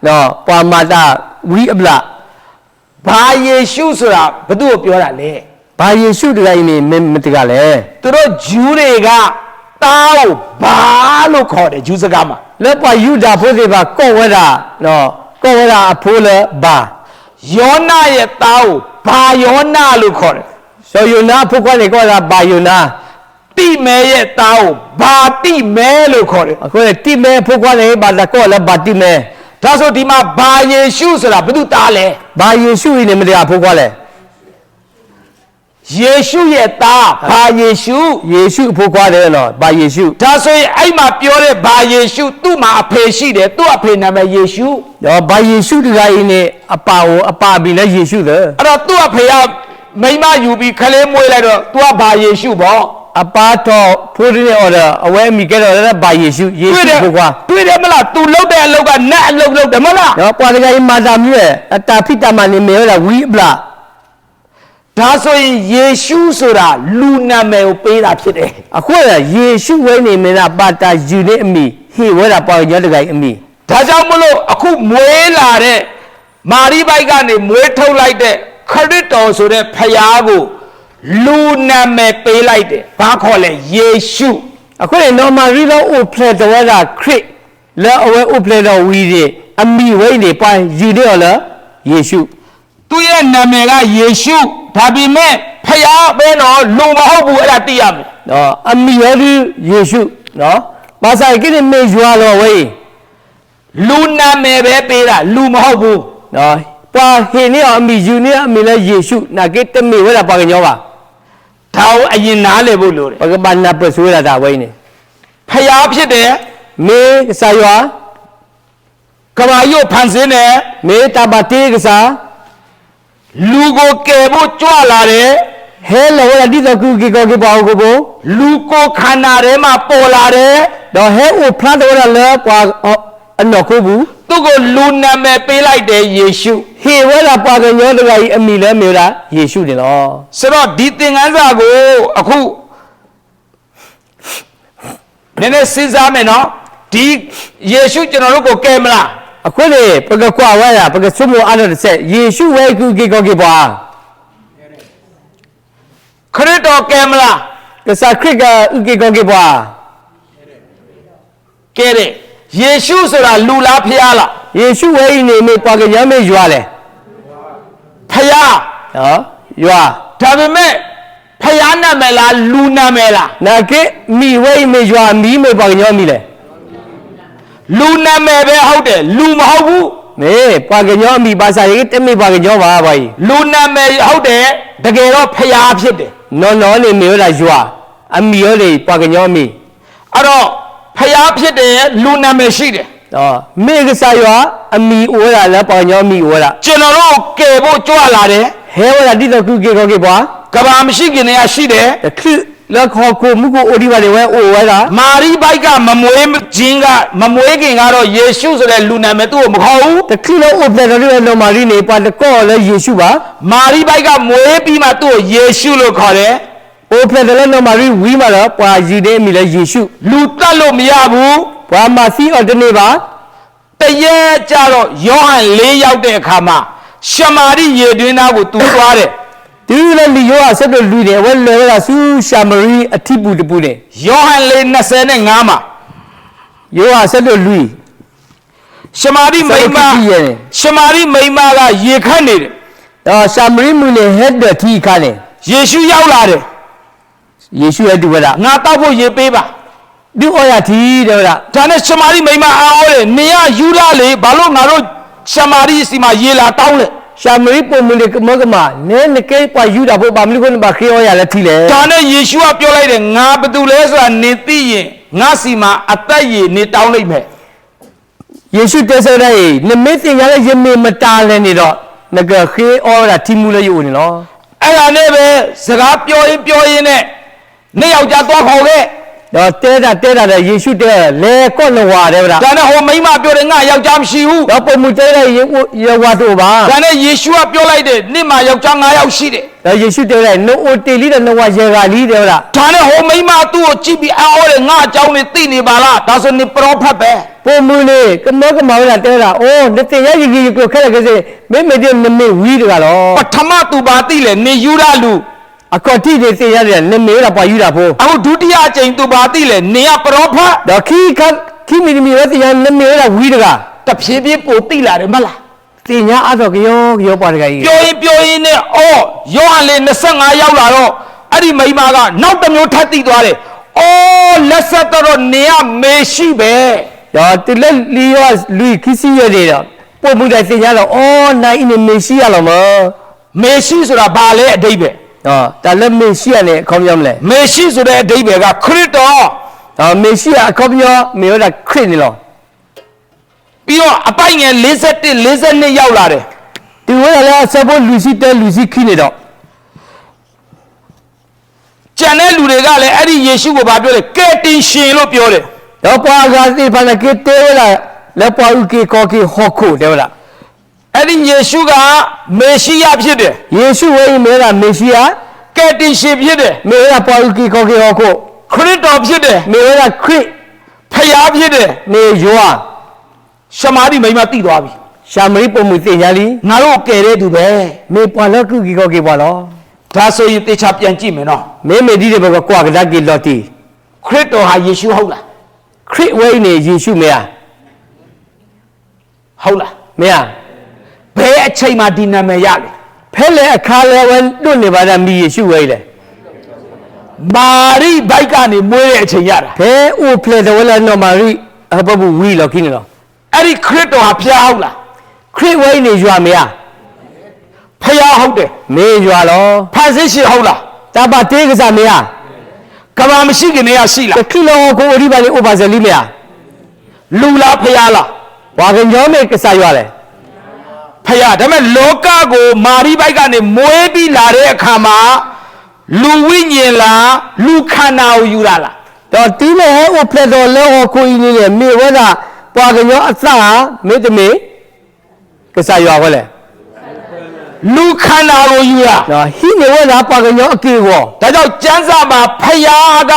နော်ပွာမာတာဝီအပလာ ဘာယေရှုဆိုတာဘသူ့ကိုပြောတာလဲ ဘာယေရှုတကဤနေမတကလဲ သူတို့ဂျူးတွေကတားကိုဘာလို့ခေါ်တယ်ဂျူးစကားမှာ လဲပွာယူတာဖို့ဒီပါကောဝတာနော်ကောဝတာအဖိုးလဲဘာ ယောနာရဲ့တားကိုဘာယောနာလို့ခေါ်တယ် ဆိုယူနာဖို့ခွက်လေကောတာဘာယူနာ တိမဲရဲ့တားကိုဘာတိမဲလို့ခေါ်တယ် အခုလေတိမဲဖို့ခွက်လေဘာတကောလဲဘာတိမဲ ဒါဆိုဒီမှာဘာယေရှုဆိုတာဘသူတားလဲ ဘာယေရှုဤနေမတရားဖို့ခွက်လေ ယေရှုရဲ့သားဘာယေရှု ယေရှုဖို့ခွက်တယ်နော်ဘာယေရှု ဒါဆိုရင်အဲ့မှာပြောတဲ့ဘာယေရှုသူ့မှာအဖေရှိတယ်သူ့အဖေနာမည်ယေရှု နော်ဘာယေရှုတကဤနေအပါကိုအပါပြီလဲယေရှုလေ အဲ့တော့သူ့အဖေကမိမယူပြီးခလေးမွေးလိုက်တော့ तू ကဘာယေရှုပေါ့ အပါတော့ဖိုးရင်းအော်ဒါအဝဲမိကြတော့လည်းဘာယေရှုယေရှုဖို့ခွက် တွေ့တယ်မလား तू လုတ်တဲ့အလုပ်ကနတ်အလုပ်လုပ်တယ်မလား နော်ပွာတကဤမာတာမြဲအတာဖိတမနေမေတာဝီအပလာ ဒါဆိုရင်ယေရှုဆိုတာလူနာမည်ကိုပေးတာဖြစ်တယ် အခုကယေရှုဝဲနေမင်းပါတာယူနေအမိဟေဝဲတာပွာညောတကဤအမိ ဒါကြောင့်မလို့အခုမွေးလာတဲ့မာရိပိုက်ကနေမွေးထုတ်လိုက်တဲ့ခရစ်တော်ဆိုတဲ့ဖယားကိုလူနာမည်ပေးလိုက်တယ်ဘာခေါ်လဲယေရှု အခုလေနော်မာရီလောအိုဖလက်တော်ကခရစ်လဲအဝဲအိုဖလက်တော်ဝီဒီအမိဝဲနေပွာယူနေရောလားယေရှု သူ့ရဲ့နာမည်ကယေရှုဒါပေမဲ့ဖယားပဲတော့လူမဟုတ်ဘူးအဲ့ဒါသိရမယ် နော်အမိရောဒီယေရှုနော်ပါဆိုင်ကိနေမေယွာလောဝဲ လူနာမည်ပဲပေးတာလူမဟုတ်ဘူး နော်ပွာဟင်းနေအမိယူနေအမိလဲယေရှုနာကိတမေဝဲတာပွာညောပါ ဒါကိုအရင်နားလည်ဖို့လိုတယ် ပကပနာပဆွေးတာဒါဝိနေ ဖျားဖြစ်တယ် မေကစားရွာ ကဘာယုတ်ဖန်ဆင်းတယ် မေတပါတေကစား လူကိုကယ်ဖို့ကြွလာတယ် ဟဲလောရဒီတော့ကူကီကောကီပေါ့ကိုဘော လူကိုခန္ဓာထဲမှာပေါ်လာတယ် တော့ဟဲအိုဖလာတော့လဲပွာအနော်ကိုဘူး သူ့ကိုလူနာမည်ပေးလိုက်တယ်ယေရှု ဟေဝဲလာပွာကညောတကကြီးအမိလဲမျိုးလားယေရှုတယ်နော် ဆိုတော့ဒီသင်ခန်းစာကိုအခုနည်းနည်းစဉ်းစားမယ်နော်ဒီယေရှုကျွန်တော်တို့ကိုကယ်မလား အခုလေပကကွာဝဲလာပကဆုမောအဲ့ဒါဆက်ယေရှုဝဲကူကီကောကီပွာ ခရစ်တော်ကယ်မလား ကစားခရစ်ကဥကီကောကီပွာ ကယ်တယ်ယေရှုဆိုတာလူလားဖျားလား ယေရှုဝဲနေမေပွာကညမေရွာလဲ ဖျား နော်ရွာ ဒါပေမဲ့ဖျားနာမည်လားလူနာမည်လား နာကေမိဝဲမေရွာမီမေပွာကညောမိလဲ လူနာမည်ပဲဟုတ်တယ်လူမဟုတ်ဘူး မေပွာကညောမိပါစာရေးတမေပွာကညောပါဘာကြီး လူနာမည်ဟုတ်တယ်တကယ်တော့ဖျားဖြစ်တယ် နော်နေမေလာရွာအမီရောလေပွာကညောမိ အဲ့တော့ဖျားဖြစ်တယ်လူနာမည်ရှိတယ် နော်မေကစားရွာအမီအိုးလာလဲပွာကညောမိအိုးလာ ကျွန်တော်တို့ကယ်ဖို့ကြွလာတယ် ဟဲဝလာဒီတော့ကူကီကောကီပွာ ကဘာမရှိခင်တည်းကရှိတယ် ခရစ်လက်ခေါ်ကိုမှုကိုအိုဒီပါလေဝဲအိုဝဲလာ မာရိဘိုက်ကမမွေးခြင်းကမမွေးခင်ကတော့ယေရှုဆိုတဲ့လူနာမည်သူ့ကိုမခေါ်ဘူး တခရအိုပလက်တော်တော်မာရီနေပွာတကောလဲယေရှုပါ မာရိဘိုက်ကမွေးပြီးမှသူ့ကိုယေရှုလို့ခေါ်တယ် အိုပလက်တော်မာရီဝီမာတော့ပွာယူတဲ့မိလဲယေရှု လူတတ်လို့မရဘူး ပွာမာစီအော်တနေပါ တရက်ကြတော့ယောဟန်၄ရောက်တဲ့အခါမှာရှမာရိရေတွင်းသားကိုသူသွားတယ် ဒီလေလီယောအဆက်တော်လူတယ်ဝဲလဲလာဆူရှာမရီအတိပူတပူတယ် ယောဟန်၄25မှာ ယောအဆက်တော်လူ ရှမာရိမိန်းမရှမာရိမိန်းမကရေခတ်နေတယ် တော့ရှာမရီမူလေဟက်ဒတီခါလေ ယေရှုရောက်လာတယ် ယေရှုရဲ့တူဝဲလာ ငါတောက်ဖို့ရေပေးပါ ဒီအော်ရတီတဲ့လား ဒါနဲ့ရှမာရိမိန်းမအော်တယ်နေရယူလာလေဘာလို့ငါတို့ရှမာရိစီမှာရေလာတောင်းလဲ ရှာမရီပုံမူလေကမကမနဲနကေပွာယူတာဖို့ပါမလို့ကဘာခရီးအော်ရလဲတီလေ ဒါနဲ့ယေရှုကပြောလိုက်တယ်ငါဘာတူလဲဆိုတာနေသိရင်ငါစီမှာအသက်ရည်နေတောင်းလိုက်မယ် ယေရှုတက်ဆက်တဲ့နမေတင်ရတဲ့ယမေမတားလဲနေတော့ငကခေအော်ရတီမူလေယူနေနော် အဲ့ဒါနဲ့ပဲစကားပြောရင်နဲ့နေ့ယောက်ျားသွားခေါ်ခဲ့ တော့တဲတာတဲ့ယေရှုတဲ့လေကော့လဝါတဲ့ဗျာ ဒါနဲ့ဟိုမိန်းမပြောတယ်ငါယောက်ျားမရှိဘူး တော့ပုံမူတဲတဲ့ယေဝါတို့ပါ ဒါနဲ့ယေရှုကပြောလိုက်တယ်နေ့မှာယောက်ျား9ယောက်ရှိတယ် တော့ယေရှုတဲ့နိုအိုတေလီတဲ့နဝယေဂါလီတဲ့ဗျာ ဒါနဲ့ဟိုမိန်းမသူ့ကိုကြည့်ပြီးအော်တယ်ငါအကြောင်းနေသိနေပါလားဒါဆိုနေပရောဖက်ပဲ ပုံမူလေကမောကမောလာတဲတာအိုးတဲ့တင်ရကြီးကိုခက်ခက်စေမေမေတဲ့နမေဝီတကတော့ ပထမသူပါသိလေနေယူရလူ အကောတိတွေတင်ရတယ်နမေလာပွာယူတာဖို့ အခုဒုတိယအကြိမ်သူပါသိလေနေရပရောဖက် တော့ခီမီမီဝဲတင်ရနမေလာဝီတက တဖြည်းဖြည်းပိုသိလာတယ်မလား တင်ညာအတော့ကြောပါတကကြီး ပြောရင်နဲ့အော်ယောဟန်လေး25ရောက်လာတော့အဲ့ဒီမိန်းမကနောက်တစ်မျိုးထပ်သိသွားတယ်အော်လက်ဆက်တော့နေရမေရှိပဲ တော့တလက်လီယောလူခီစီရတဲ့တော့ပုံမူတဲ့တင်ညာတော့အော်နိုင်နေမေရှိရလောမ မေရှိဆိုတာဘာလဲအဓိပ္ပာယ် တော့ဒါလည်းမေရှိရနဲ့ခေါင်းပြောမလဲ မေရှိဆိုတဲ့အဓိပ္ပာယ်ကခရစ်တော် တော့မေရှိရအခေါင်းပြောမေရတာခရစ်နေလော ပြီးတော့အပိုင်ငယ်41 42ရောက်လာတယ် ဒီဝဲလည်းဆဘလူစီတဲလူစီခီနေတော့ ကျန်တဲ့လူတွေကလည်းအဲ့ဒီယေရှုကိုဘာပြောလဲကယ်တင်ရှင်လို့ပြောတယ် တော့ပွားကားသိဖာနကေတဲလာလက်ပွားဥကေကောကေဟောခုတဲ့လား အဲ့ဒီယေရှုကမေရှိယဖြစ်တယ် ယေရှုဝဲမေရာမေရှိယ ကယ်တင်ရှင်ဖြစ်တယ် မေရာပွားဥကေကောကေဟောခု ခရစ်တော်ဖြစ်တယ် မေရာခရစ် ဖျားဖြစ်တယ် နေယော ရှမာရိမိန်းမသိသွားပြီ ရှာမရီပုံမူတင်ညာလီ ငါတို့ကယ်တဲ့သူပဲ မေပွားလကုကေကောကေပွားလော ဒါဆိုရင်တေချာပြန်ကြည့်မယ်နော် မေမေဒီတဲ့ဘကကွာကဒါကေလော်တီ ခရစ်တော်ဟာယေရှုဟုတ်လား ခရစ်ဝဲနေယေရှုမေယာ ဟုတ်လား မေယာ ဘယ်အချိန်မှာဒီနာမည်ရလဲ ဖဲလေအခါလဲဝဲတွနေပါလားမီယေရှုဝဲလေ မာရိဘိုက်ကနေမွေးတဲ့အချိန်ရတာ ဖဲအိုဖလေတော်လာနော်မာရီအဘဘူဝီလော်ခင်းနေလော အဲ့ဒီခရစ်တော်ဟာဖျားဟုတ်လား ခရစ်ဝဲနေရွာမေယာ ဖျားဟုတ်တယ် မေရွာလော ဖန်ဆင်းရှင်ဟုတ်လား တာပါတေးကစားမရ ကဘာမရှိခင်တည်းကရှိလား ခီလောကိုအရိပါလေဥပါဇလီမရ လူလားဖျားလား ဝါကညောမေကစားရွာလေ ဖျားဒါပေမဲ့လောကကိုမာရီဘိုက်ကနေမွေးပြီးလာတဲ့အခါမှာလူဝိညာဉ်လားလူခန္ဓာကိုယူတာလား တော့တီးလေဟိုဖလက်တော်လောကိုအင်းနေမေဝဲတာပွာကညောအစမေတ္တမေကစားရွာဟောလေ လူခန္ဓာကိုယူတာ နော်ဟိနေဝဲတာပွာကညောအကေကော ဒါကြောင့်ကျမ်းစာမှာဖျားက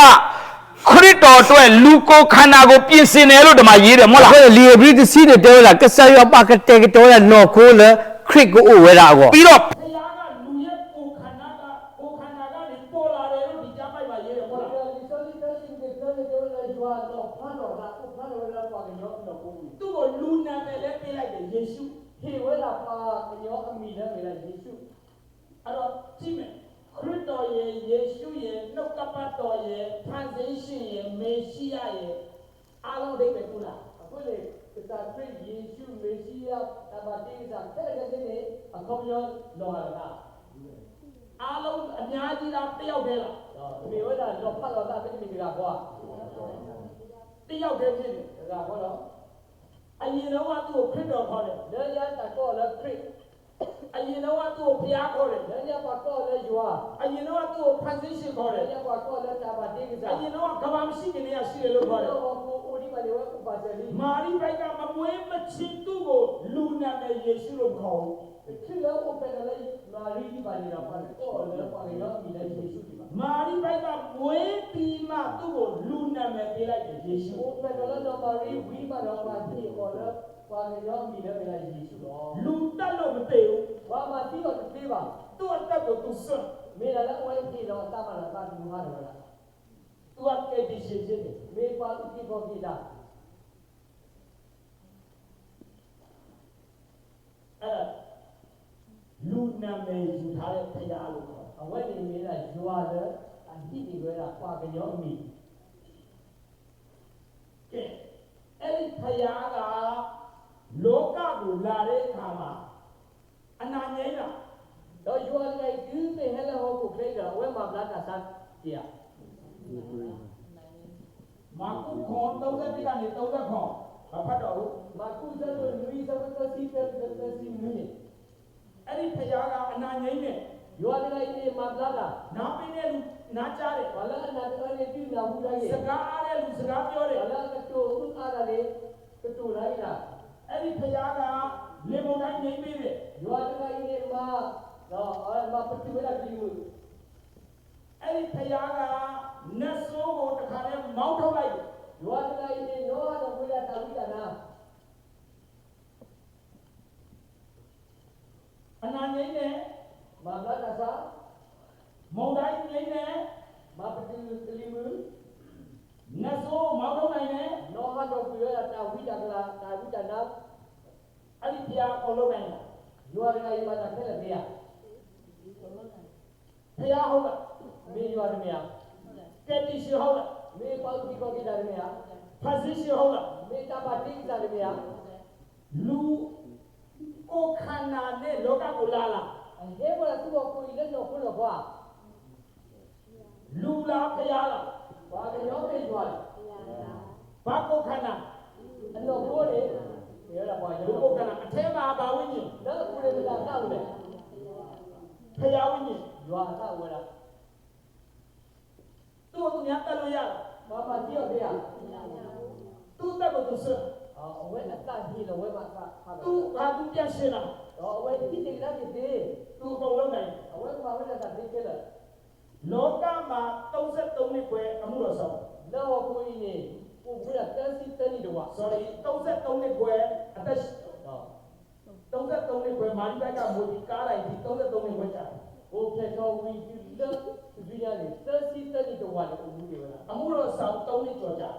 ခရစ်တော်အတွက်လူကိုခန္ဓာကိုပြင်ဆင်တယ်လို့ဒီမှာရေးတယ်မဟုတ်လား ဟဲ့လီဘရီတစီတဲ့တော်လာကစားရွာပါကတဲ့ကတော်လာနော်ကိုလေခရစ်ကိုဝဲတာကော ပြီးတော့ ဘုရားကလူရဲ့ကိုယ်ခန္ဓာကနေပေါ်လာတယ်လို့ဒီကြားပိုက်ပါရေးတယ်ဟုတ်လားသူ့ကိုလူနာမည်လည်းပေးလိုက်တယ်ယေရှုအဲ့တော့ကြည့်မယ်ခရစ်တော်ရဲ့ယေရှုရဲ့နှုတ်ကပတ်တော်ရဲ့ translation ရဲ့မေရှိယရဲ့အားလုံးအိဗယ်တူလားအားလုံးအများကြီးလားတယောက်တည်းလားတယောက်တည်းဖြစ်တယ်အရင်တော့သူ့ကိုခရစ်တော်ခေါ်တယ်အရင်တော့သူ့ကိုဘုရားခေါ်တယ်အရင်တော့သူ့ကို translation ခေါ်တယ်အရင်တော့ကဘာမရှိခင်တည်းကရှိတယ်လို့ခေါ်တယ်မာရိဘိုက်ကမမွေးမချင်းသူ့ကိုလူနာမည်ယေရှုလို့ခေါ်မာရိဘိုက်ကမွေးပြီးမှသူ့ကိုလူနာမည်ပေးလိုက်တယ်ယေရှုလူတက်လို့မသေးဘူးသူ့အသက်ကိုသူစွန့်သူကကဲဒီရှိရှိတယ်အဲ့လူနာမည်ယူထားတဲ့ဘုရားလို့ခေါ်ကဲအဲ့ဒီဘုရားကလောကကိုလာတဲ့အခါမှာအနာငြိမ်းတာမာကုခေါ်31ကနေ30ခေါ်မဖတ်တော့ဘူးအဲ့ဒီဘုရားကအနာငြိမ်းတယ်နားပင်းတဲ့လူနားကြားတယ်စကားအားတဲ့လူစကားပြောတယ်အဲ့ဒီဘုရားကလေမုန်တိုင်းငြိမ်းပေးတယ်အဲ့ဒီဘုရားကနတ်ဆိုးကိုတခါတည်းမောင်းထုတ်လိုက်တယ်အနာငြိမ်းတယ်မုန်တိုင်းငြိမ်းတယ်နတ်ဆိုးမောင်းထုတ်နိုင်တယ်အဲ့ဒီဘုရားကိုလုံးနိုင်တယ်ဘုရားဟုတ်လားကဲတိရှိဟုတ်လားဖတ်စီရှိဟုတ်လားလူကိုခန္ဓာနဲ့လောကကိုလာလာလူလားဖျားလားဘာကိုခန္ဓာလူကိုခန္ဓာအထဲမှာဘာဝိညာဉ်ဖျားဝိညာဉ်သူ့ကိုများတက်လို့ရလားသူ့တက်ကိုသူစွန့်သူဘာသူပြရှင်းလားသူအကုန်လုံးနိုင်လောကမှာ33နှစ်ခွဲအမှုတော်ဆောင် sorry 33နှစ်ခွဲအသက်33နှစ်ခွဲမာရိဘက်ကမူဒီကားလိုက်ဒီ33နှစ်ခွဲကြာအမှုတော်ဆောင်3နှစ်ကျော်ကြာ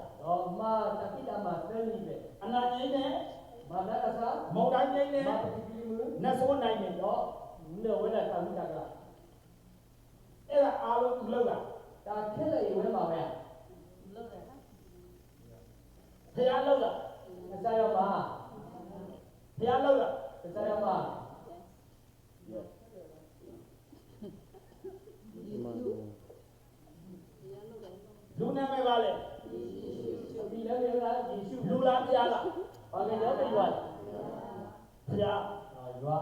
အနာငြိမ်းနဲ့မုန်တိုင်းငြိမ်းနဲ့နတ်ဆိုးနိုင်နဲ့တော့အဲ့ဒါအားလုံးသူလောက်တာဖျားလောက်တာဖျားလောက်တာမ နာမည်ပါလေ ဒီလည်းလည်းလားယေရှု လူလားဖျားလား ဘာကရောပဲရွာ ဖျား ရွာ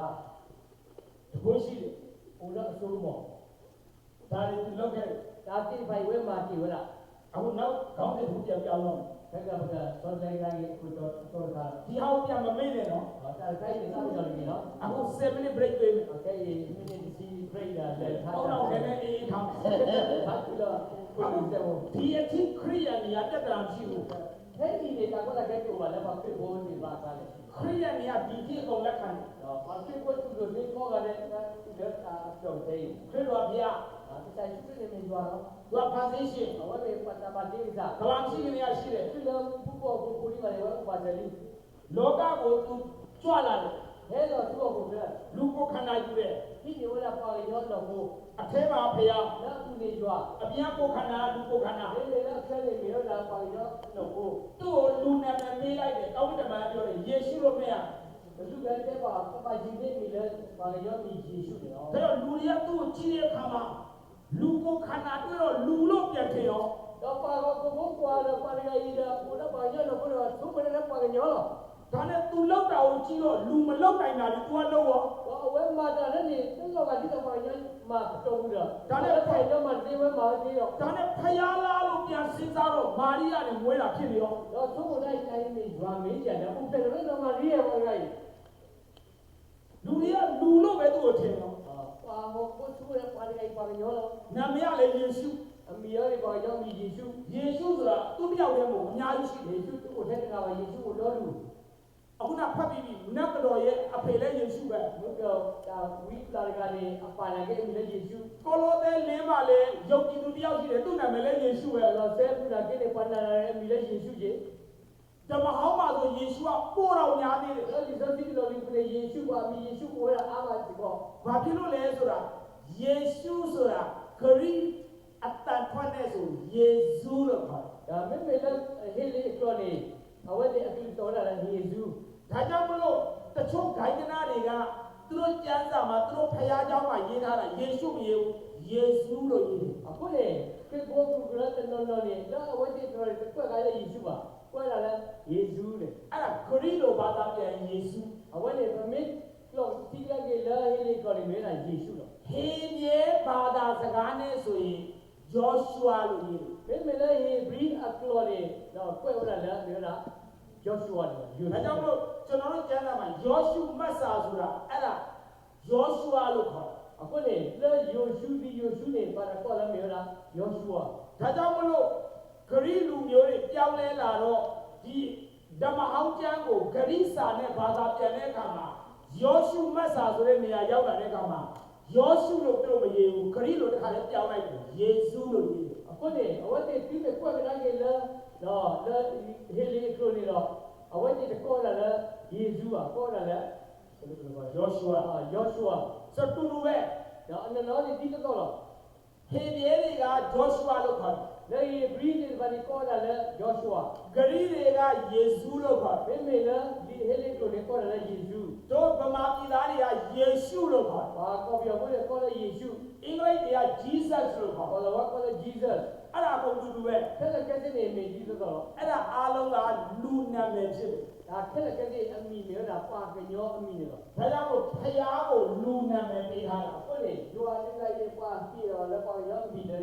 တကိုးရှိတယ် ဟိုတော့အစိုးမော ဒါတွေသူလောက်ခဲ့တယ် ဒါတိဖိုင်ဝဲမှာကြည့်ဝလား အခုနောက်ခေါင်းတဲ့သူပြန်ပြောင်းတော့ ဘက်ကဘက်ကစောတိုင်းတိုင်းကိုတော့တော့တာ ဒီဟောင်းပြန်မမေ့နဲ့နော် ဒါတိုင်းနေစားကြလို့နော် အခု 7 minute break ပေးမယ် โอเคမိနစ်စီပြိတာလည်းထား ဟုတ် တာ တော့ခဲနဲ့အေးထောင်း ဘာလို့လဲကိုယ်တော့ ဒီအထိခရိယာနေရာတက်တာမရှိဘူး ဟဲ့ဒီနေတာကလည်းကဲကိုလည်းဘာဖြစ်ဖို့နေပါသားလဲ ခရိယာနေရာဒီကြည့်အကုန်လက်ခံတယ် တော့ဘာဖြစ်ဖို့သူတို့ဒီခေါ်ကြတဲ့လက်အပြောင်းသေး ခရစ်တော်ဘုရား ဒါတိုင်းပြည့်နေကြတော့ သူကဖန်ဆင်းရှင် အဝဲပတ်တာပါတိစား ကဘာရှိနေရရှိတယ် ဒီလိုဘုဘောကိုကိုဒီပါလေဘာတယ်လီ လောကကိုသူကြွလာတယ် ဟဲ့တော့သူ့ကိုပြော လူကိုခန္ဓာယူတယ် ဒီနေဝလာပါရောတော့ကို အထဲမှာဘုရား နောက်သူနေကြွား အပြင်ကိုခန္ဓာလူကိုခန္ဓာ ဒီလေတော့ဆဲနေမျိုးလာပါရောတော့ကို သူ့ကိုလူနာမည်ပေးလိုက်တယ်တောင်းတမန်ပြောတယ်ယေရှုလို့မရ ဘယ်သူကတည်းကပါဂျီနေမီလဲပါရောဒီယေရှုတယ်နော် ဒါတော့လူတွေကသူ့ကိုကြည့်တဲ့အခါမှာလူကိုခန္ဓာတွေ့တော့လူလို့ပြန်ထင်ရော တော့ပါတော့ကိုကွာတော့ပါရည်ဒါကိုတော့ပါရောတော့ကိုတော့သူ့မနဲ့ပါညော ဒါနဲ့သူလောက်တာကိုကြည့်တော့လူမလောက်နိုင်တာလေ तू ကလောက်ရော တော့အဝဲမှာတာလည်းသူ့ကဒီတော့ပါညောမှာတော့ဘူးတော့ဒါနဲ့ဖိုင်တော့မှဒီဝဲမှာဒီတော့ ဒါနဲ့ဖယားလားလို့ပြန်စဉ်းစားတော့မာရိယာနဲ့မွေးတာဖြစ်နေရော တော့သူ့ကိုလိုက်တိုင်းနေရွာမင်းကြတယ်ဥပ္ပေတော့မှရီးရပါလိုက် လူတွေကလူလို့ပဲသူ့ကိုထင်ရော ပါဟိုကိုသူ့ရဲ့ပါရည်ပါညောတော့ နာမည်ကလည်းယေရှု အမီရောပါရောမီယေရှု ယေရှုဆိုတာသူ့တယောက်တည်းမဟုတ်အများကြီးရှိတယ် ယေရှုကိုထက်ကပါယေရှုကိုတော့လူ အခုနဖတ်ပြီးပြီနတ်တော်ရဲ့အဖေလည်းယေရှုပဲ ဘုရားဒါဝိလာကနေအပါလာခဲ့မိလေယေရှု ကိုလိုသဲလင်းမှာလည်းယုံကြည်သူတယောက်ရှိတယ်သူ့နာမည်လည်းယေရှုပဲ တော့ဆဲဖူလာကနေပါလာတဲ့မိလေယေရှုကြီး ဓမ္မဟောင်းမှာဆိုယေရှုကပို့တော်များသေးတယ် တော့ဒီစတိလိုလေးကိုယေရှုကအမီယေရှုကိုရအားပါစီပေါ့ ဘာဖြစ်လို့လဲဆိုတာယေရှုဆိုတာဂရိအတန်ထွက်တဲ့ဆိုယေဇူးလို့ခေါ်တယ် ဒါမေမေလဟေးလေးကနေအဝဲတဲ့အကိတော်လာတဲ့ယေရှု ဒါကြောင့်မလို့တချို့ဂိုင်းကနာတွေကသူတို့ကျမ်းစာမှာသူတို့ဖျားเจ้าမှာရေးထားတာယေရှုမရေးဘူးယေဇူးလို့ရေးတယ် အခုလေခေဘောကူကရတဲ့နော်နော်နေတော့အဝဲတဲ့တော်တဲ့ကွက်ကလည်းယေရှုပါကွက်လာလည်းယေရှုလေ အဲ့ဒါဂရိလိုဘာသာပြန်ယေရှု အဝဲတဲ့မမေလောတိကကေလာဟေးလေးကိုနေလာယေရှုတော့ ဟေမြဲဘာသာစကားနဲ့ဆိုရင်ယောရှုအာလို့ရေးတယ် မေမေလည်းဟေးဘရီအကလောနေတော့ကွက်လာလည်းပြောတာယောရှုဝါတယ်ယူ ဒါကြောင့်မလို့ကျွန်တော်တို့ကျမ်းစာမှာယောရှုမတ်စာဆိုတာအဲ့ဒါယောရှုအာလို့ခေါ်တယ် အခုလေလေယောရှုဒီယောရှုနေပါတော့ကောလည်းပြောတာယောရှုဝါ ဒါကြောင့်မလို့ဂရိလူမျိုးတွေပြောင်းလဲလာတော့ဒီဓမ္မဟောင်းကျမ်းကိုဂရိစာနဲ့ဘာသာပြန်တဲ့အခါမှာယောရှုမတ်စာဆိုတဲ့နေရာရောက်လာတဲ့အခါမှာယောရှုလို့ပြောမရေးဘူးဂရိလို့တစ်ခါလဲပြောင်းလိုက်တယ်ယေရှုလို့ရေးတယ် အခုလေအဝတ်တဲ့ပြီးတဲ့ကွက်ကလည်းလေနော်လေဟေးလေးကိုနေတော့အဝတ်တဲ့ကောလာလေယေရှုอ่ะကောလာလေ ယောရှုအာ ယောရှုอ่ะ စတူလူပဲ တော့အနနော်ဒီတိတော့တော့ ဟေပြဲတွေကယောရှုအာလို့ခေါ်တယ် လေဘရီဒီဘာဒီကောလာလေယောရှုอ่ะ ဂရိတွေကယေရှုလို့ခေါ်တယ် မေမေလေဒီဟေးလေးကိုနေကောလာလေယေရှု တို့ဗမာပြည်သားတွေကယေရှုလို့ခေါ်တယ် ဘာကောပြောကိုလေကောလာယေရှု အင်္ဂလိပ်တွေက Jesus လို့ခေါ်တယ် ကောလာဝါကောလာဂျီဇပ် အဲ့ဒါကုန်တူတူပဲ ခက်လက်ကတဲ့နေမေဂျီဇပ်တော့ အဲ့ဒါအားလုံးကလူနာမည်ဖြစ်တယ် ဒါခက်လက်ကတဲ့အမီမျိုးဒါပါကညောအမီနော် ဒါကြောင့်မို့ဖျားကိုလူနာမည်ပေးထားတာ အခုလေဂျွာလေးလိုက်ရဲ့ပါပြီးတော့လည်းပါရောအမီလေ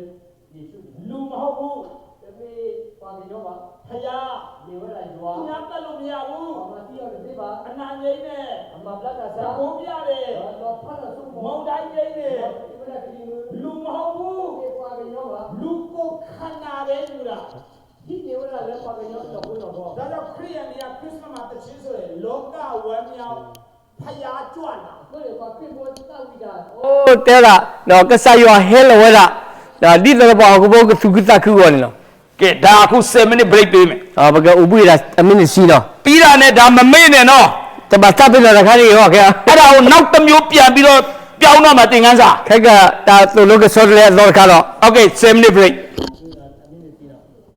ယေရှု လူမဟုတ်ဘူး တမေပါကညောပါ ဖျား နေဝလာဂျွာ သူများတက်လို့မရဘူး ဘာမတီးရတဲ့ပါ အနာငိမ့်နဲ့ အမဘလတ်က သ စား ဘောပြတယ် တော့ဖတ်တော့သူ့ မုံတိုင်းငိမ့်နဲ့ ဒီမနေ့ကဒီမျိုး လူမဟုတ်ဘူး ဒီပါကညောပါ လူကိုခန္ဓာပဲလူတာ ဒီနေဝလာလည်းပါကညောတော့ဘုန်းတော်တော့ ဒါကြောင့်ခရိယန်တွေကခရစ်စမတ်မှာတခြင်းဆိုရင်လောကဝမ်းမြောက်ဖျားကြွလာ ကိုလေပါပြဖို့တောက်ပြီးတာ အိုးတဲတာနော်ကဆာယောဟဲလဝဲတာဒါဒီတော့ဘောကဘောကသူကတခုကောနေနော် ကဲဒါအခု7 minute break ပေးမယ် ဟာဘကဥပိရာအမင်းစီနော် ပြီးတာနဲ့ဒါမမေ့နဲ့နော် တပတ်တပ်ပြတာခါရီဟောခဲ အဲ့ဒါကိုနောက်တစ်မျိုးပြန်ပြီးတော့ပြောင်းတော့မှသင်ခန်းစာ ခက်ကတာသူလောကဆောရလေလောကတော့ Okay 7 minute break